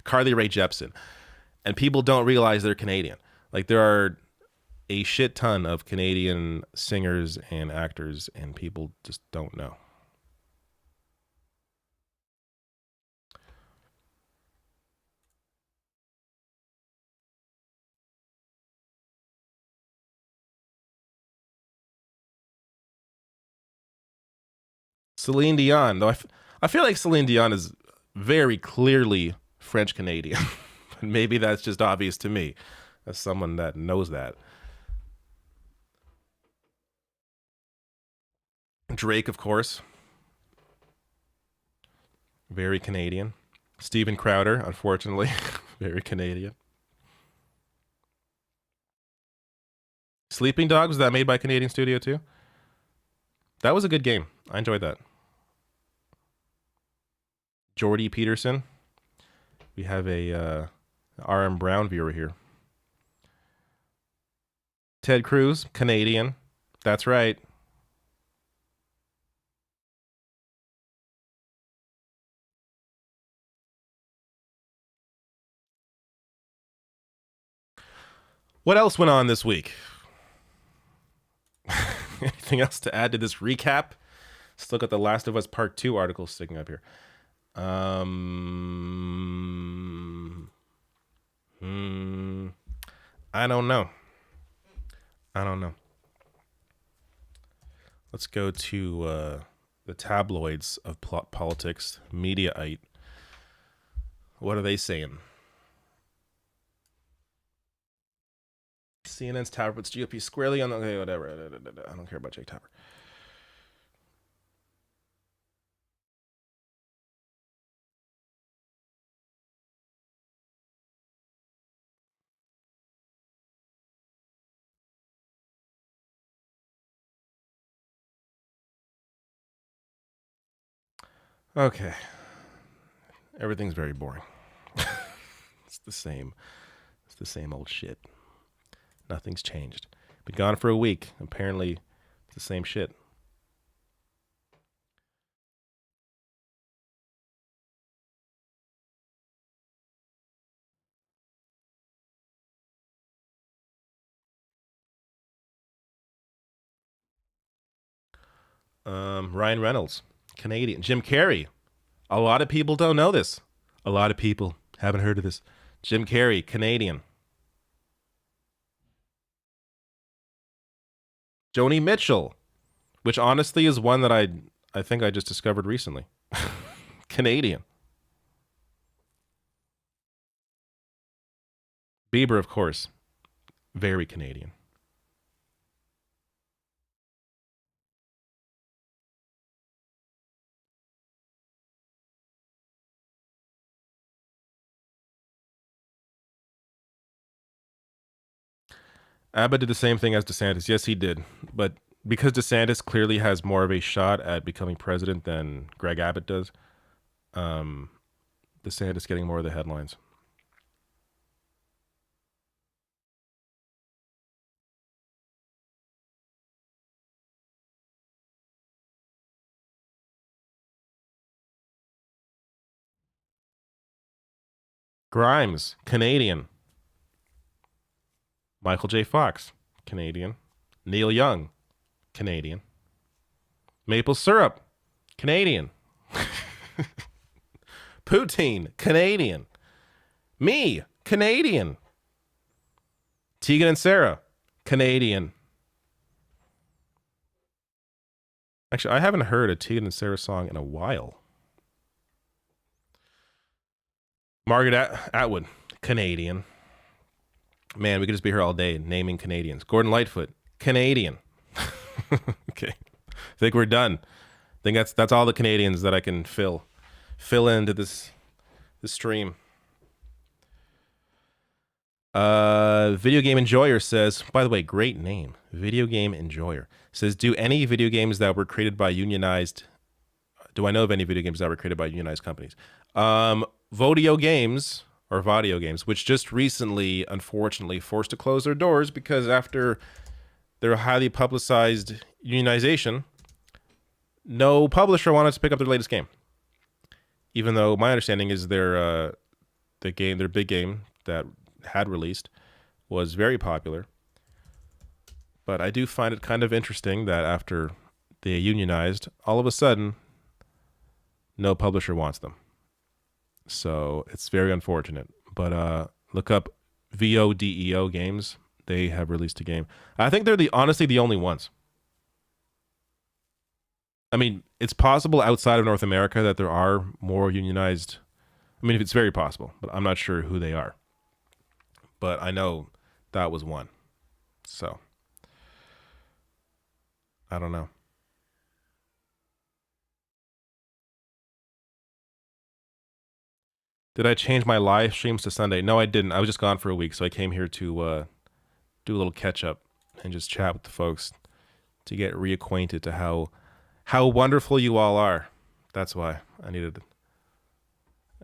Carly Rae Jepsen, and people don't realize they're Canadian. Like there are a shit ton of Canadian singers and actors, and people just don't know. Celine Dion, though I feel like Celine Dion is very clearly French Canadian. Maybe that's just obvious to me as someone that knows that. Drake, of course. Very Canadian. Steven Crowder, unfortunately, very Canadian. Sleeping Dogs, was that made by a Canadian studio too? That was a good game. I enjoyed that. Jordy Peterson. We have a RM Brown viewer here. Ted Cruz, Canadian. That's right. What else went on this week? Anything else to add to this recap? Let's look at the Last of Us Part 2 article sticking up here. I don't know. Let's go to the tabloids of politics, Mediaite. What are they saying? CNN's Tapper puts GOP squarely on the... Okay, whatever. I don't care about Jake Tapper. Okay. Everything's very boring. It's the same. It's the same old shit. Nothing's changed. Been gone for a week. Apparently, it's the same shit. Ryan Reynolds, Canadian. Jim Carrey. A lot of people don't know this. A lot of people haven't heard of this. Jim Carrey, Canadian. Joni Mitchell, which honestly is one that I think I just discovered recently. Canadian. Bieber, of course. Very Canadian. Abbott did the same thing as DeSantis. Yes, he did. But because DeSantis clearly has more of a shot at becoming president than Greg Abbott does, DeSantis getting more of the headlines. Grimes, Canadian. Michael J. Fox, Canadian. Neil Young, Canadian. Maple syrup, Canadian. Poutine, Canadian. Me, Canadian. Tegan and Sarah, Canadian. Actually, I haven't heard a Tegan and Sarah song in a while. Margaret Atwood, Canadian. Man, we could just be here all day naming Canadians. Gordon Lightfoot, Canadian. Okay. I think we're done. I think that's all the Canadians that I can fill into this the stream. Video Game Enjoyer says, by the way, great name. Video Game Enjoyer says, do any video games that were created by unionized, do I know of any video games that were created by unionized companies? Vodio Games, or Vadio Games, which just recently, unfortunately, forced to close their doors because after their highly publicized unionization, no publisher wanted to pick up their latest game. Even though my understanding is their big game that had released was very popular. But I do find it kind of interesting that after they unionized, all of a sudden, no publisher wants them. So it's very unfortunate. But look up VODEO Games. They have released a game. I think they're honestly the only ones. I mean, it's possible outside of North America that there are more unionized. I mean, it's very possible, but I'm not sure who they are. But I know that was one. So, I don't know. Did I change my live streams to Sunday? No, I didn't. I was just gone for a week, so I came here to do a little catch up and just chat with the folks to get reacquainted to how wonderful you all are. That's why I needed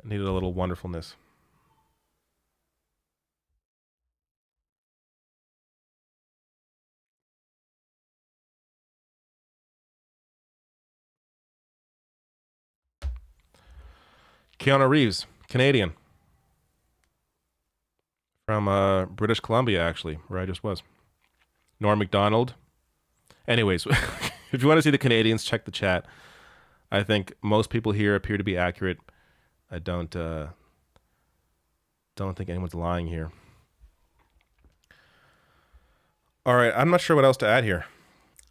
a little wonderfulness. Keanu Reeves, Canadian. From British Columbia, actually, where I just was. Norm MacDonald. Anyways, if you want to see the Canadians, check the chat. I think most people here appear to be accurate. I don't think anyone's lying here. All right, I'm not sure what else to add here.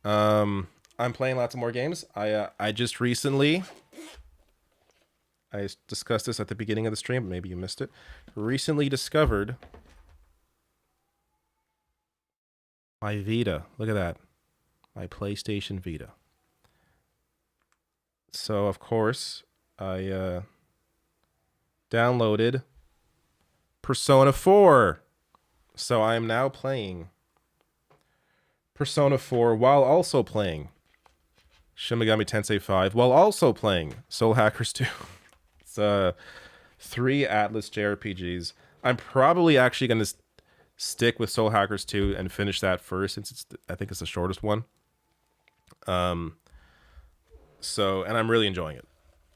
I'm playing lots of more games. I just recently, I discussed this at the beginning of the stream, but maybe you missed it. Recently discovered my Vita. Look at that. My PlayStation Vita. So, of course, I downloaded Persona 4. So I am now playing Persona 4 while also playing Shin Megami Tensei 5, while also playing Soul Hackers 2. It's 3 Atlas JRPGs. I'm probably actually going to stick with Soul Hackers 2 and finish that first, since I think it's the shortest one. So, and I'm really enjoying it.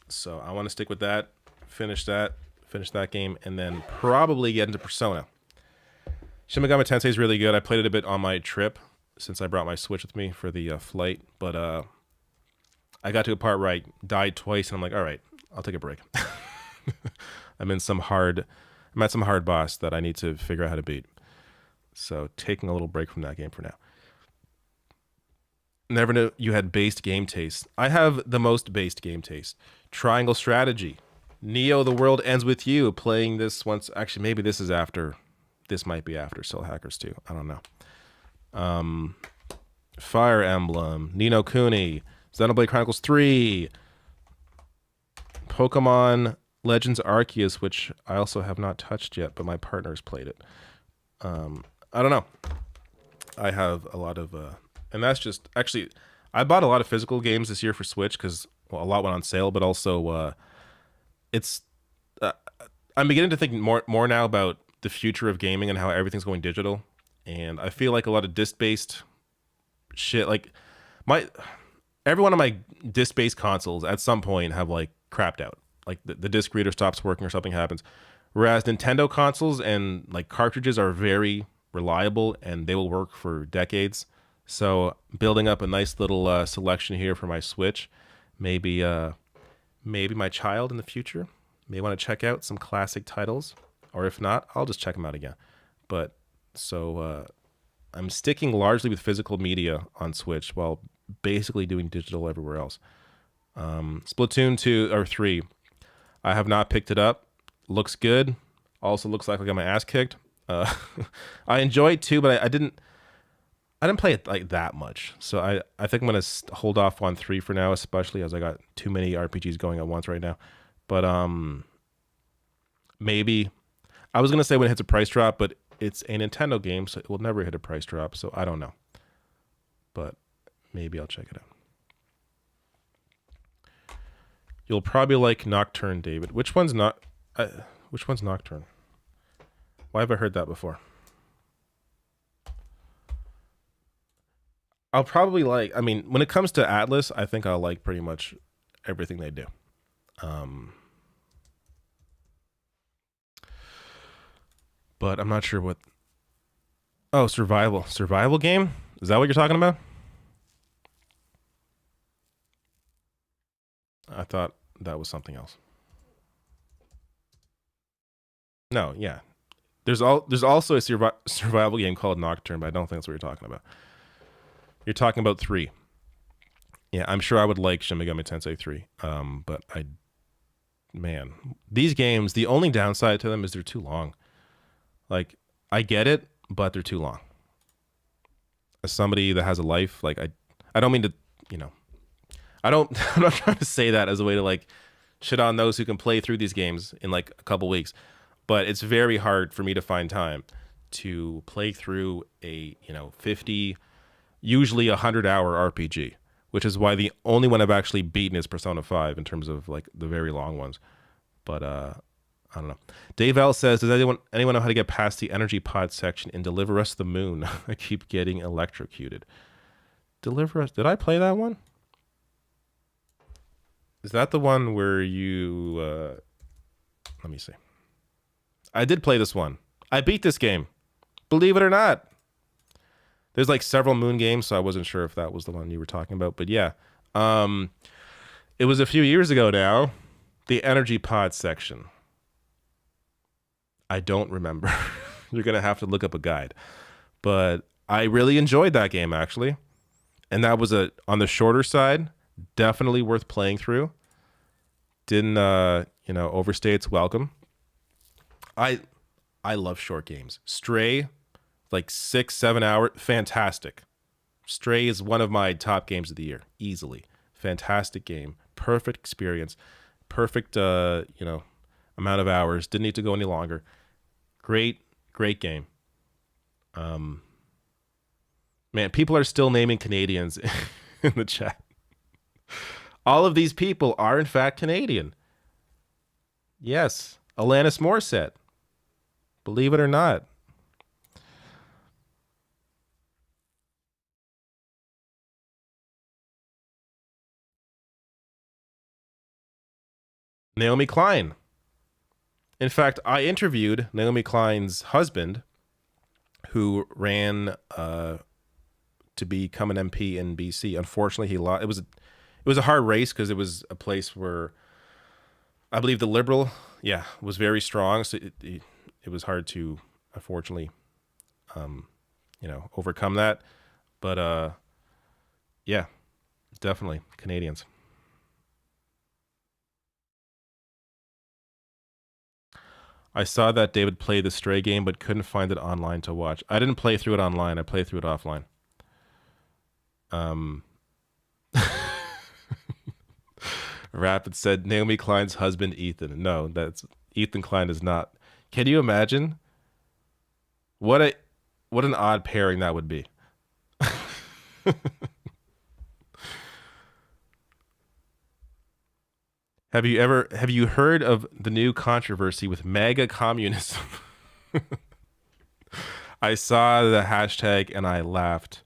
So I want to stick with that, finish that game, and then probably get into Persona. Shin Megami Tensei is really good. I played it a bit on my trip since I brought my Switch with me for the flight, but I got to a part where I died twice, and I'm like, all right, I'll take a break. I'm at some hard boss that I need to figure out how to beat. So taking a little break from that game for now. Never knew you had based game taste. I have the most based game taste. Triangle Strategy. Neo, The World Ends With You. Playing this once. Actually, maybe this is after. This might be after Soul Hackers 2. I don't know. Fire Emblem. Ni no Kuni. Xenoblade Chronicles 3. Pokemon Legends Arceus, which I also have not touched yet, but my partner's played it. I don't know. I have a lot of... and that's just... Actually, I bought a lot of physical games this year for Switch because a lot went on sale, but also it's... I'm beginning to think more now about the future of gaming and how everything's going digital. And I feel like a lot of disc-based shit... Like, every one of my disc-based consoles at some point have, like, crapped out. Like, the disc reader stops working or something happens. Whereas Nintendo consoles and, like, cartridges are very reliable and they will work for decades. So building up a nice little selection here for my Switch. Maybe my child in the future may want to check out some classic titles. Or if not, I'll just check them out again. But so I'm sticking largely with physical media on Switch while basically doing digital everywhere else. Splatoon 2 or 3. I have not picked it up. Looks good. Also looks like I got my ass kicked. I enjoyed 2, but I didn't play it like that much. So I think I'm going to hold off on 3 for now, especially as I got too many RPGs going at once right now. But Maybe. I was going to say when it hits a price drop, but it's a Nintendo game, so it will never hit a price drop, so I don't know. But maybe I'll check it out. You'll probably like Nocturne, David. Which one's Nocturne? Why have I heard that before? I'll probably like, I mean, when it comes to Atlas, I think I'll like pretty much everything they do. But I'm not sure what. Oh, survival game? Is that what you're talking about? I thought that was something else. No, yeah. There's also a survival game called Nocturne, but I don't think that's what you're talking about. You're talking about 3. Yeah, I'm sure I would like Shin Megami Tensei 3. But man, these games, the only downside to them is they're too long. Like, I get it, but they're too long. As somebody that has a life, like I don't mean to, I'm not trying to say that as a way to like shit on those who can play through these games in like a couple weeks, but it's very hard for me to find time to play through a 50, usually 100-hour RPG, which is why the only one I've actually beaten is Persona 5 in terms of like the very long ones. But I don't know. Dave L says, does anyone know how to get past the energy pod section in Deliver Us the Moon? I keep getting electrocuted. Deliver Us. Did I play that one? Is that the one where you... let me see. I did play this one. I beat this game. Believe it or not. There's like several Moon games, so I wasn't sure if that was the one you were talking about. But yeah. It was a few years ago now. The energy pod section. I don't remember. You're going to have to look up a guide. But I really enjoyed that game, actually. And that was on the shorter side. Definitely worth playing through. Didn't, overstay its welcome. I love short games. Stray, like 6-7 hours, fantastic. Stray is one of my top games of the year, easily. Fantastic game. Perfect experience. Perfect, amount of hours. Didn't need to go any longer. Great game. Man, people are still naming Canadians in the chat. All of these people are in fact Canadian. Yes, Alanis Morissette. Believe it or not. Naomi Klein. In fact, I interviewed Naomi Klein's husband, who ran to become an MP in BC. Unfortunately, he lost. It was a hard race because it was a place where I believe the Liberal, was very strong. So it was hard to, unfortunately, overcome that. But definitely Canadians. I saw that David played the Stray game, but couldn't find it online to watch. I didn't play through it online. I played through it offline. Rapid said Naomi Klein's husband, Ethan. No, Ethan Klein is not. Can you imagine? What an odd pairing that would be. Have you heard of the new controversy with MAGA communism? I saw the hashtag and I laughed.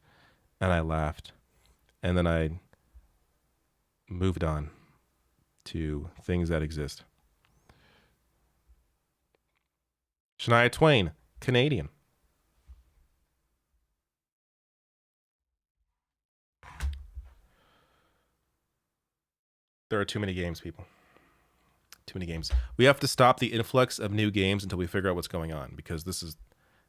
And then I moved on to things that exist. Shania Twain, Canadian. There are too many games, people. Too many games. We have to stop the influx of new games until we figure out what's going on, because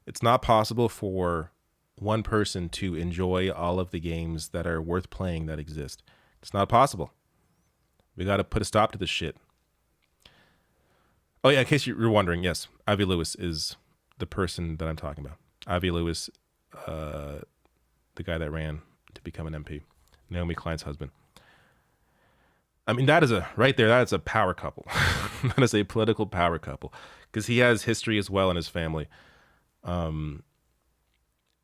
it's not possible for one person to enjoy all of the games that are worth playing that exist. It's not possible. We got to put a stop to this shit. Oh yeah, in case you're wondering, yes, Avi Lewis is the person that I'm talking about. Avi Lewis, the guy that ran to become an MP. Naomi Klein's husband. I mean, that is a power couple. not as a political power couple, because he has history as well in his family, in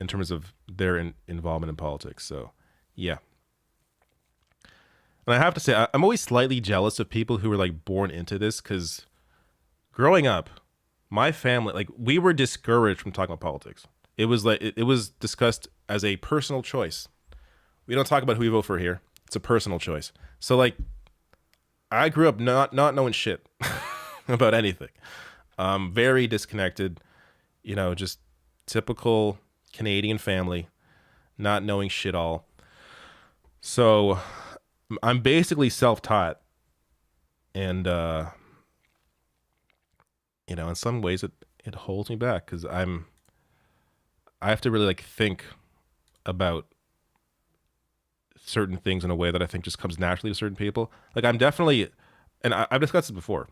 terms of their involvement in politics. So, yeah. And I have to say, I'm always slightly jealous of people who were like born into this, because growing up, my family, like, we were discouraged from talking about politics. It was like it was discussed as a personal choice. We don't talk about who we vote for here. It's a personal choice. So like, I grew up not knowing shit about anything. Very disconnected, you know, just typical Canadian family, not knowing shit all. So I'm basically self-taught, and you know, in some ways it holds me back, because I have to really like think about certain things in a way that I think just comes naturally to certain people. Like, I'm definitely, and I've discussed it before,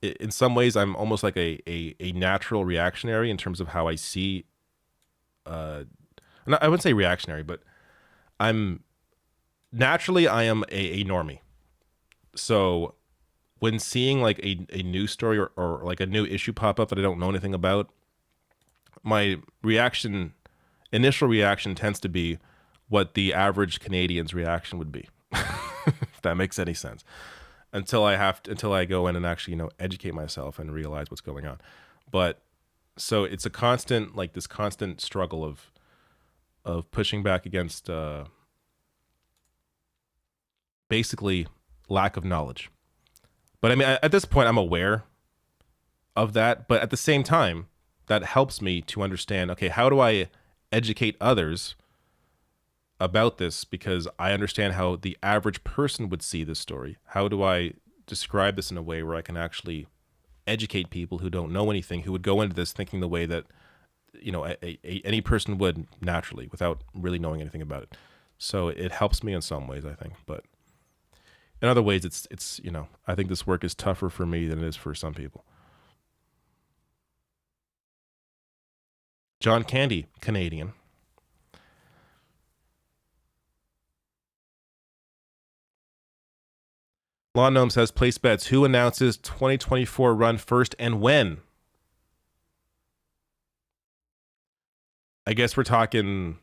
in some ways I'm almost like a natural reactionary in terms of how I see, I wouldn't say reactionary, but I am a normie. So when seeing like a news story or like a new issue pop up that I don't know anything about, my initial reaction tends to be what the average Canadian's reaction would be, if that makes any sense. Until I go in and actually, you know, educate myself and realize what's going on. But so it's a constant, like this constant struggle of pushing back against basically lack of knowledge. But I mean, at this point, I'm aware of that. But at the same time, that helps me to understand, okay, how do I educate others about this? Because I understand how the average person would see this story. How do I describe this in a way where I can actually educate people who don't know anything, who would go into this thinking the way that, you know, any person would naturally, without really knowing anything about it. So it helps me in some ways, I think. But in other ways, it's you know, I think this work is tougher for me than it is for some people. John Candy, Canadian. Law Gnome says, place bets. Who announces 2024 run first and when? I guess we're talking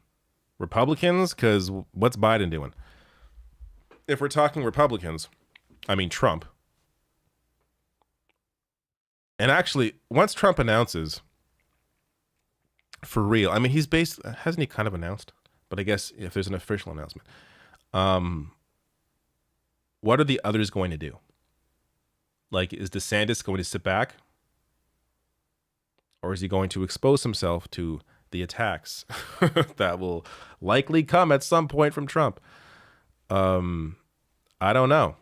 Republicans, because what's Biden doing? If we're talking Republicans, I mean Trump. And actually, once Trump announces, for real, I mean, hasn't he kind of announced? But I guess if there's an official announcement, what are the others going to do? Like, is DeSantis going to sit back? Or is he going to expose himself to the attacks that will likely come at some point from Trump? I don't know.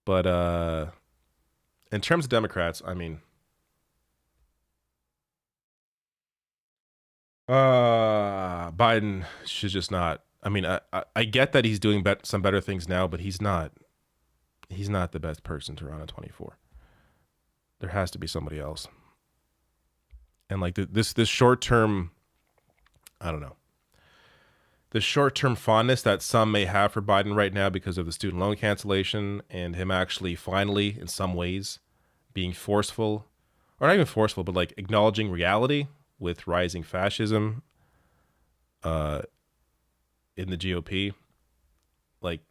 But in terms of Democrats, I mean, Biden should just not. I mean, I get that he's doing some better things now, but he's not the best person to run in 24. There has to be somebody else. And like this short term, I don't know, the short term fondness that some may have for Biden right now because of the student loan cancellation and him actually finally, in some ways, being forceful, or not even forceful, but like acknowledging reality with rising fascism in the GOP, like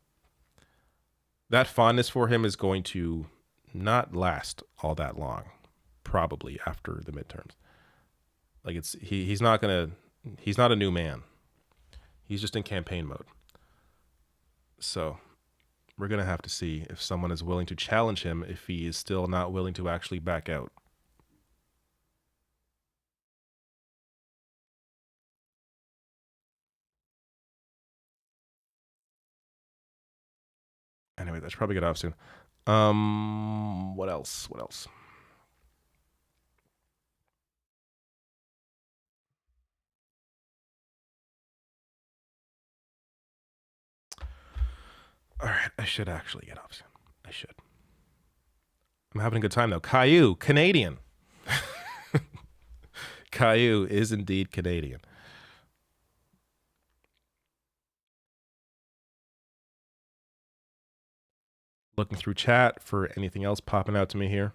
that fondness for him is going to not last all that long, probably after the midterms. Like he's not a new man. He's just in campaign mode. So we're going to have to see if someone is willing to challenge him if he is still not willing to actually back out. Anyway, that should probably get off soon. What else? All right, I should actually get off soon. I should. I'm having a good time though. Caillou, Canadian. Caillou is indeed Canadian. looking through chat for anything else popping out to me here.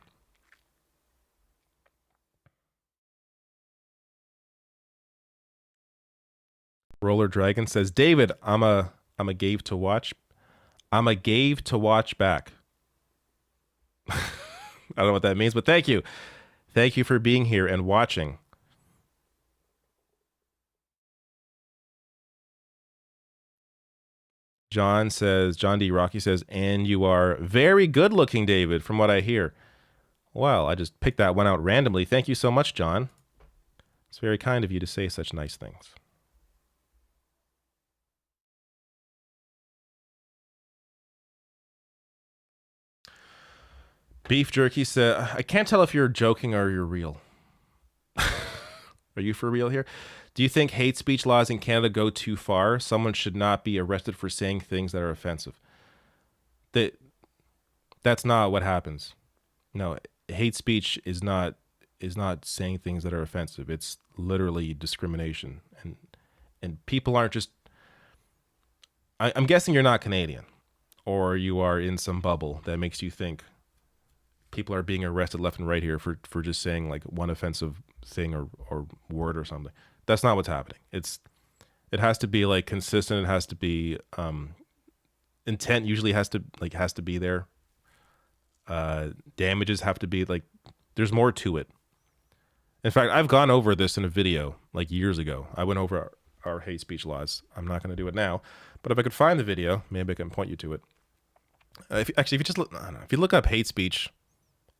Roller Dragon says, David, I'm a gave to watch. I'm a gave to watch back. I don't know what that means, but thank you. Thank you for being here and watching. John D. Rocky says, and you are very good looking, David, from what I hear. Well, I just picked that one out randomly. Thank you so much, John. It's very kind of you to say such nice things. Beef Jerky said, I can't tell if you're joking or you're real. Are you for real here? Do you think hate speech laws in Canada go too far? Someone should not be arrested for saying things that are offensive. That's not what happens. No, hate speech is not saying things that are offensive. It's literally discrimination. And people aren't just... I'm guessing you're not Canadian, or you are in some bubble that makes you think people are being arrested left and right here for just saying like one offensive thing or word or something. That's not what's happening. It has to be like consistent. It has to be intent. Usually has to be there. Damages have to be like. There's more to it. In fact, I've gone over this in a video like years ago. I went over our hate speech laws. I'm not going to do it now, but if I could find the video, maybe I can point you to it. If you look up hate speech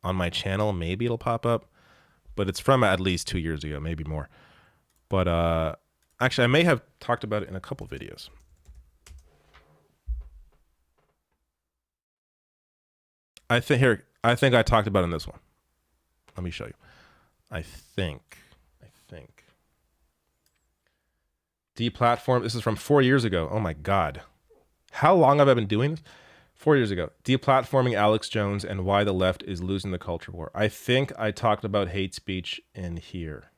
on my channel, maybe it'll pop up. But it's from at least 2 years ago, maybe more. But actually, I may have talked about it in a couple videos. I think I talked about it in this one. Let me show you. I think. Deplatform. This is from 4 years ago. Oh my God. How long have I been doing this? 4 years ago. Deplatforming Alex Jones and why the left is losing the culture war. I think I talked about hate speech in here.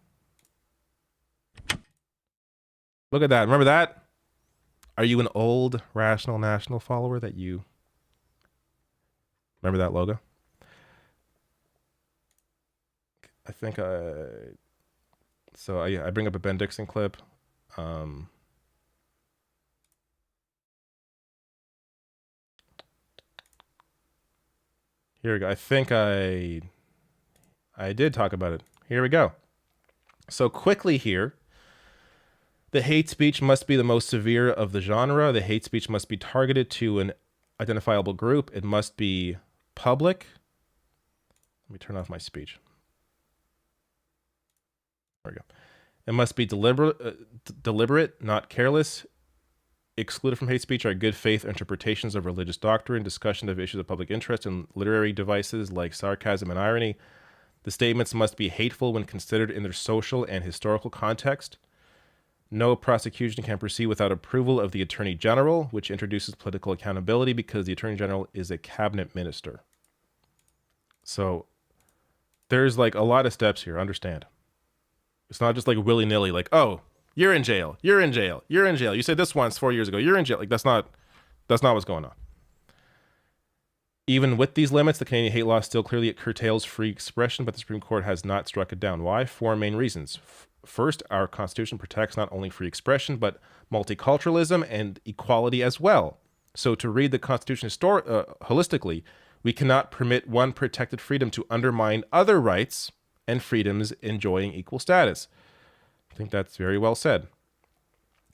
Look at that. Remember that? Are you an old Rational National follower that you... Remember that logo? I think so I bring up a Ben Dixon clip. Here we go. I think I did talk about it. Here we go. So quickly here, the hate speech must be the most severe of the genre. The hate speech must be targeted to an identifiable group. It must be public. Let me turn off my speech. There we go. It must be deliberate, not careless. Excluded from hate speech are good faith interpretations of religious doctrine, discussion of issues of public interest, and literary devices like sarcasm and irony. The statements must be hateful when considered in their social and historical context. No prosecution can proceed without approval of the Attorney General, which introduces political accountability because the Attorney General is a cabinet minister. So there's like a lot of steps here, understand. It's not just like willy-nilly, like, oh, you're in jail, you're in jail, you're in jail. You said this once 4 years ago, you're in jail. Like that's not what's going on. Even with these limits, the Canadian hate law still clearly curtails free expression, but the Supreme Court has not struck it down. Why? 4 main reasons. First, our Constitution protects not only free expression, but multiculturalism and equality as well. So to read the Constitution holistically, we cannot permit one protected freedom to undermine other rights and freedoms enjoying equal status. I think that's very well said.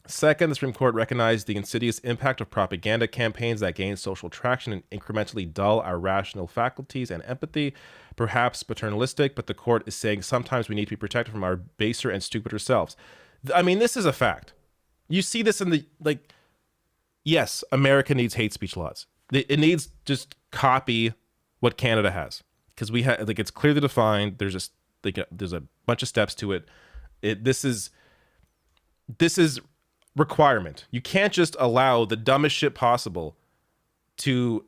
Second, the Supreme Court recognized the insidious impact of propaganda campaigns that gain social traction and incrementally dull our rational faculties and empathy, perhaps paternalistic, but the court is saying sometimes we need to be protected from our baser and stupider selves. I mean, this is a fact. You see this in the, like, yes, America needs hate speech laws. It needs just copy what Canada has. Because we have, like, it's clearly defined. There's just, like, there's a bunch of steps to it. This is requirement. You can't just allow the dumbest shit possible to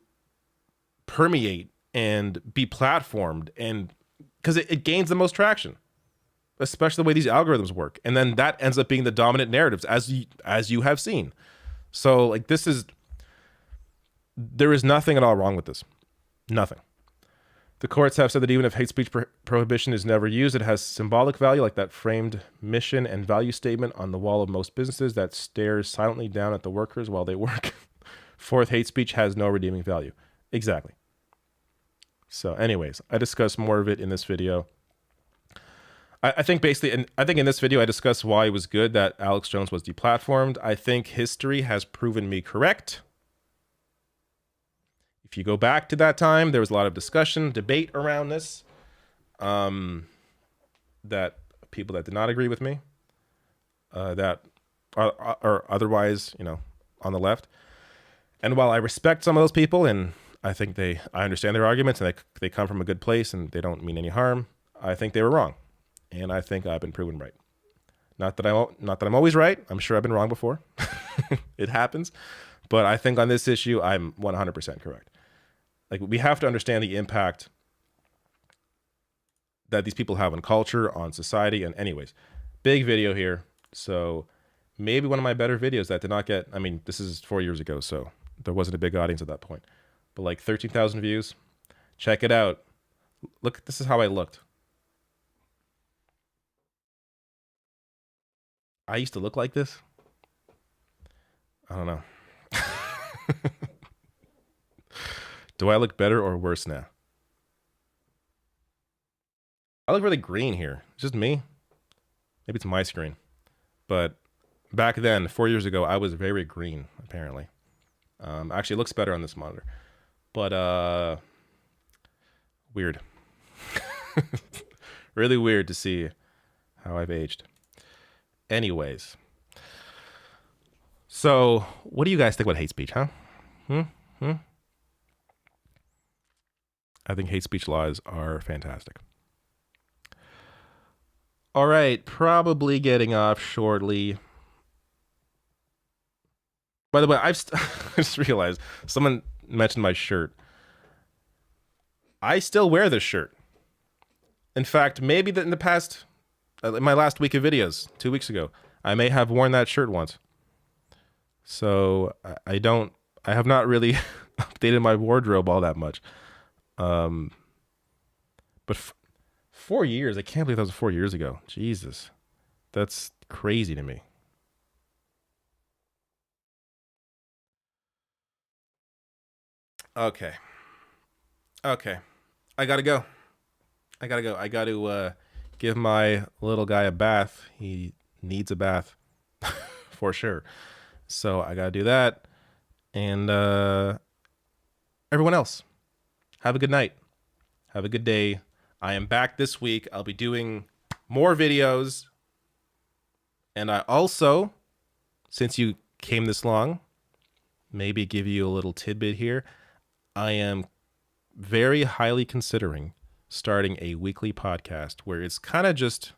permeate and be platformed, and because it gains the most traction, especially the way these algorithms work, and then that ends up being the dominant narratives as you have seen. So like this is there is nothing at all wrong with this. Nothing. The courts have said that even if hate speech prohibition is never used, it has symbolic value, like that framed mission and value statement on the wall of most businesses that stares silently down at the workers while they work. Fourth, hate speech has no redeeming value. Exactly. So anyways, I discuss more of it in this video. I think basically, I think in this video, I discussed why it was good that Alex Jones was deplatformed. I think history has proven me correct. If you go back to that time, there was a lot of discussion, debate around this, that people that did not agree with me, that are otherwise, you know, on the left. And while I respect some of those people, and I think I understand their arguments, and they come from a good place, and they don't mean any harm, I think they were wrong, and I think I've been proven right. Not that I'm always right. I'm sure I've been wrong before. It happens, but I think on this issue, I'm 100% correct. Like, we have to understand the impact that these people have on culture, on society, and anyways, big video here. So maybe one of my better videos that did not get, I mean, this is 4 years ago, so there wasn't a big audience at that point, but like 13,000 views. Check it out. Look, this is how I looked. I used to look like this. I don't know. Do I look better or worse now? I look really green here. It's just me. Maybe it's my screen. But back then, 4 years ago, I was very green, apparently. Actually, it looks better on this monitor. But, weird. Really weird to see how I've aged. Anyways. So, what do you guys think about hate speech, huh? I think hate speech laws are fantastic. All right, probably getting off shortly. By the way, I just realized someone mentioned my shirt. I still wear this shirt. In fact, maybe in the past, in my last week of videos, 2 weeks ago, I may have worn that shirt once. So I have not really updated my wardrobe all that much. But 4 years, I can't believe that was 4 years ago. Jesus, that's crazy to me. Okay. I gotta go. I got to give my little guy a bath. He needs a bath for sure. So I gotta do that. And everyone else, have a good night. Have a good day. I am back this week. I'll be doing more videos. And I also, since you came this long, maybe give you a little tidbit here. I am very highly considering starting a weekly podcast where it's kind of just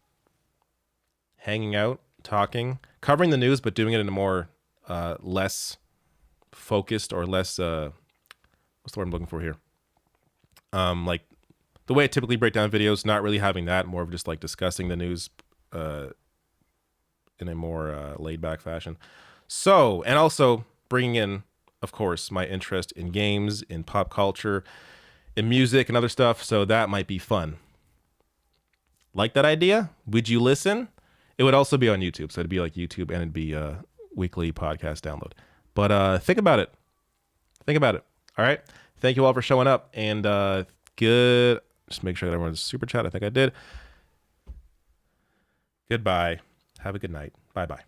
hanging out, talking, covering the news, but doing it in a more less focused or less, what's the word I'm looking for here? Like the way I typically break down videos, not really having that, more of just like discussing the news in a more laid back fashion. So, and also bringing in, of course, my interest in games, in pop culture, in music and other stuff. So that might be fun. Like that idea? Would you listen? It would also be on YouTube. So it'd be like YouTube and it'd be a weekly podcast download. But think about it. Think about it. All right. Thank you all for showing up. And good. Just make sure that everyone's super chat. I think I did. Goodbye. Have a good night. Bye-bye.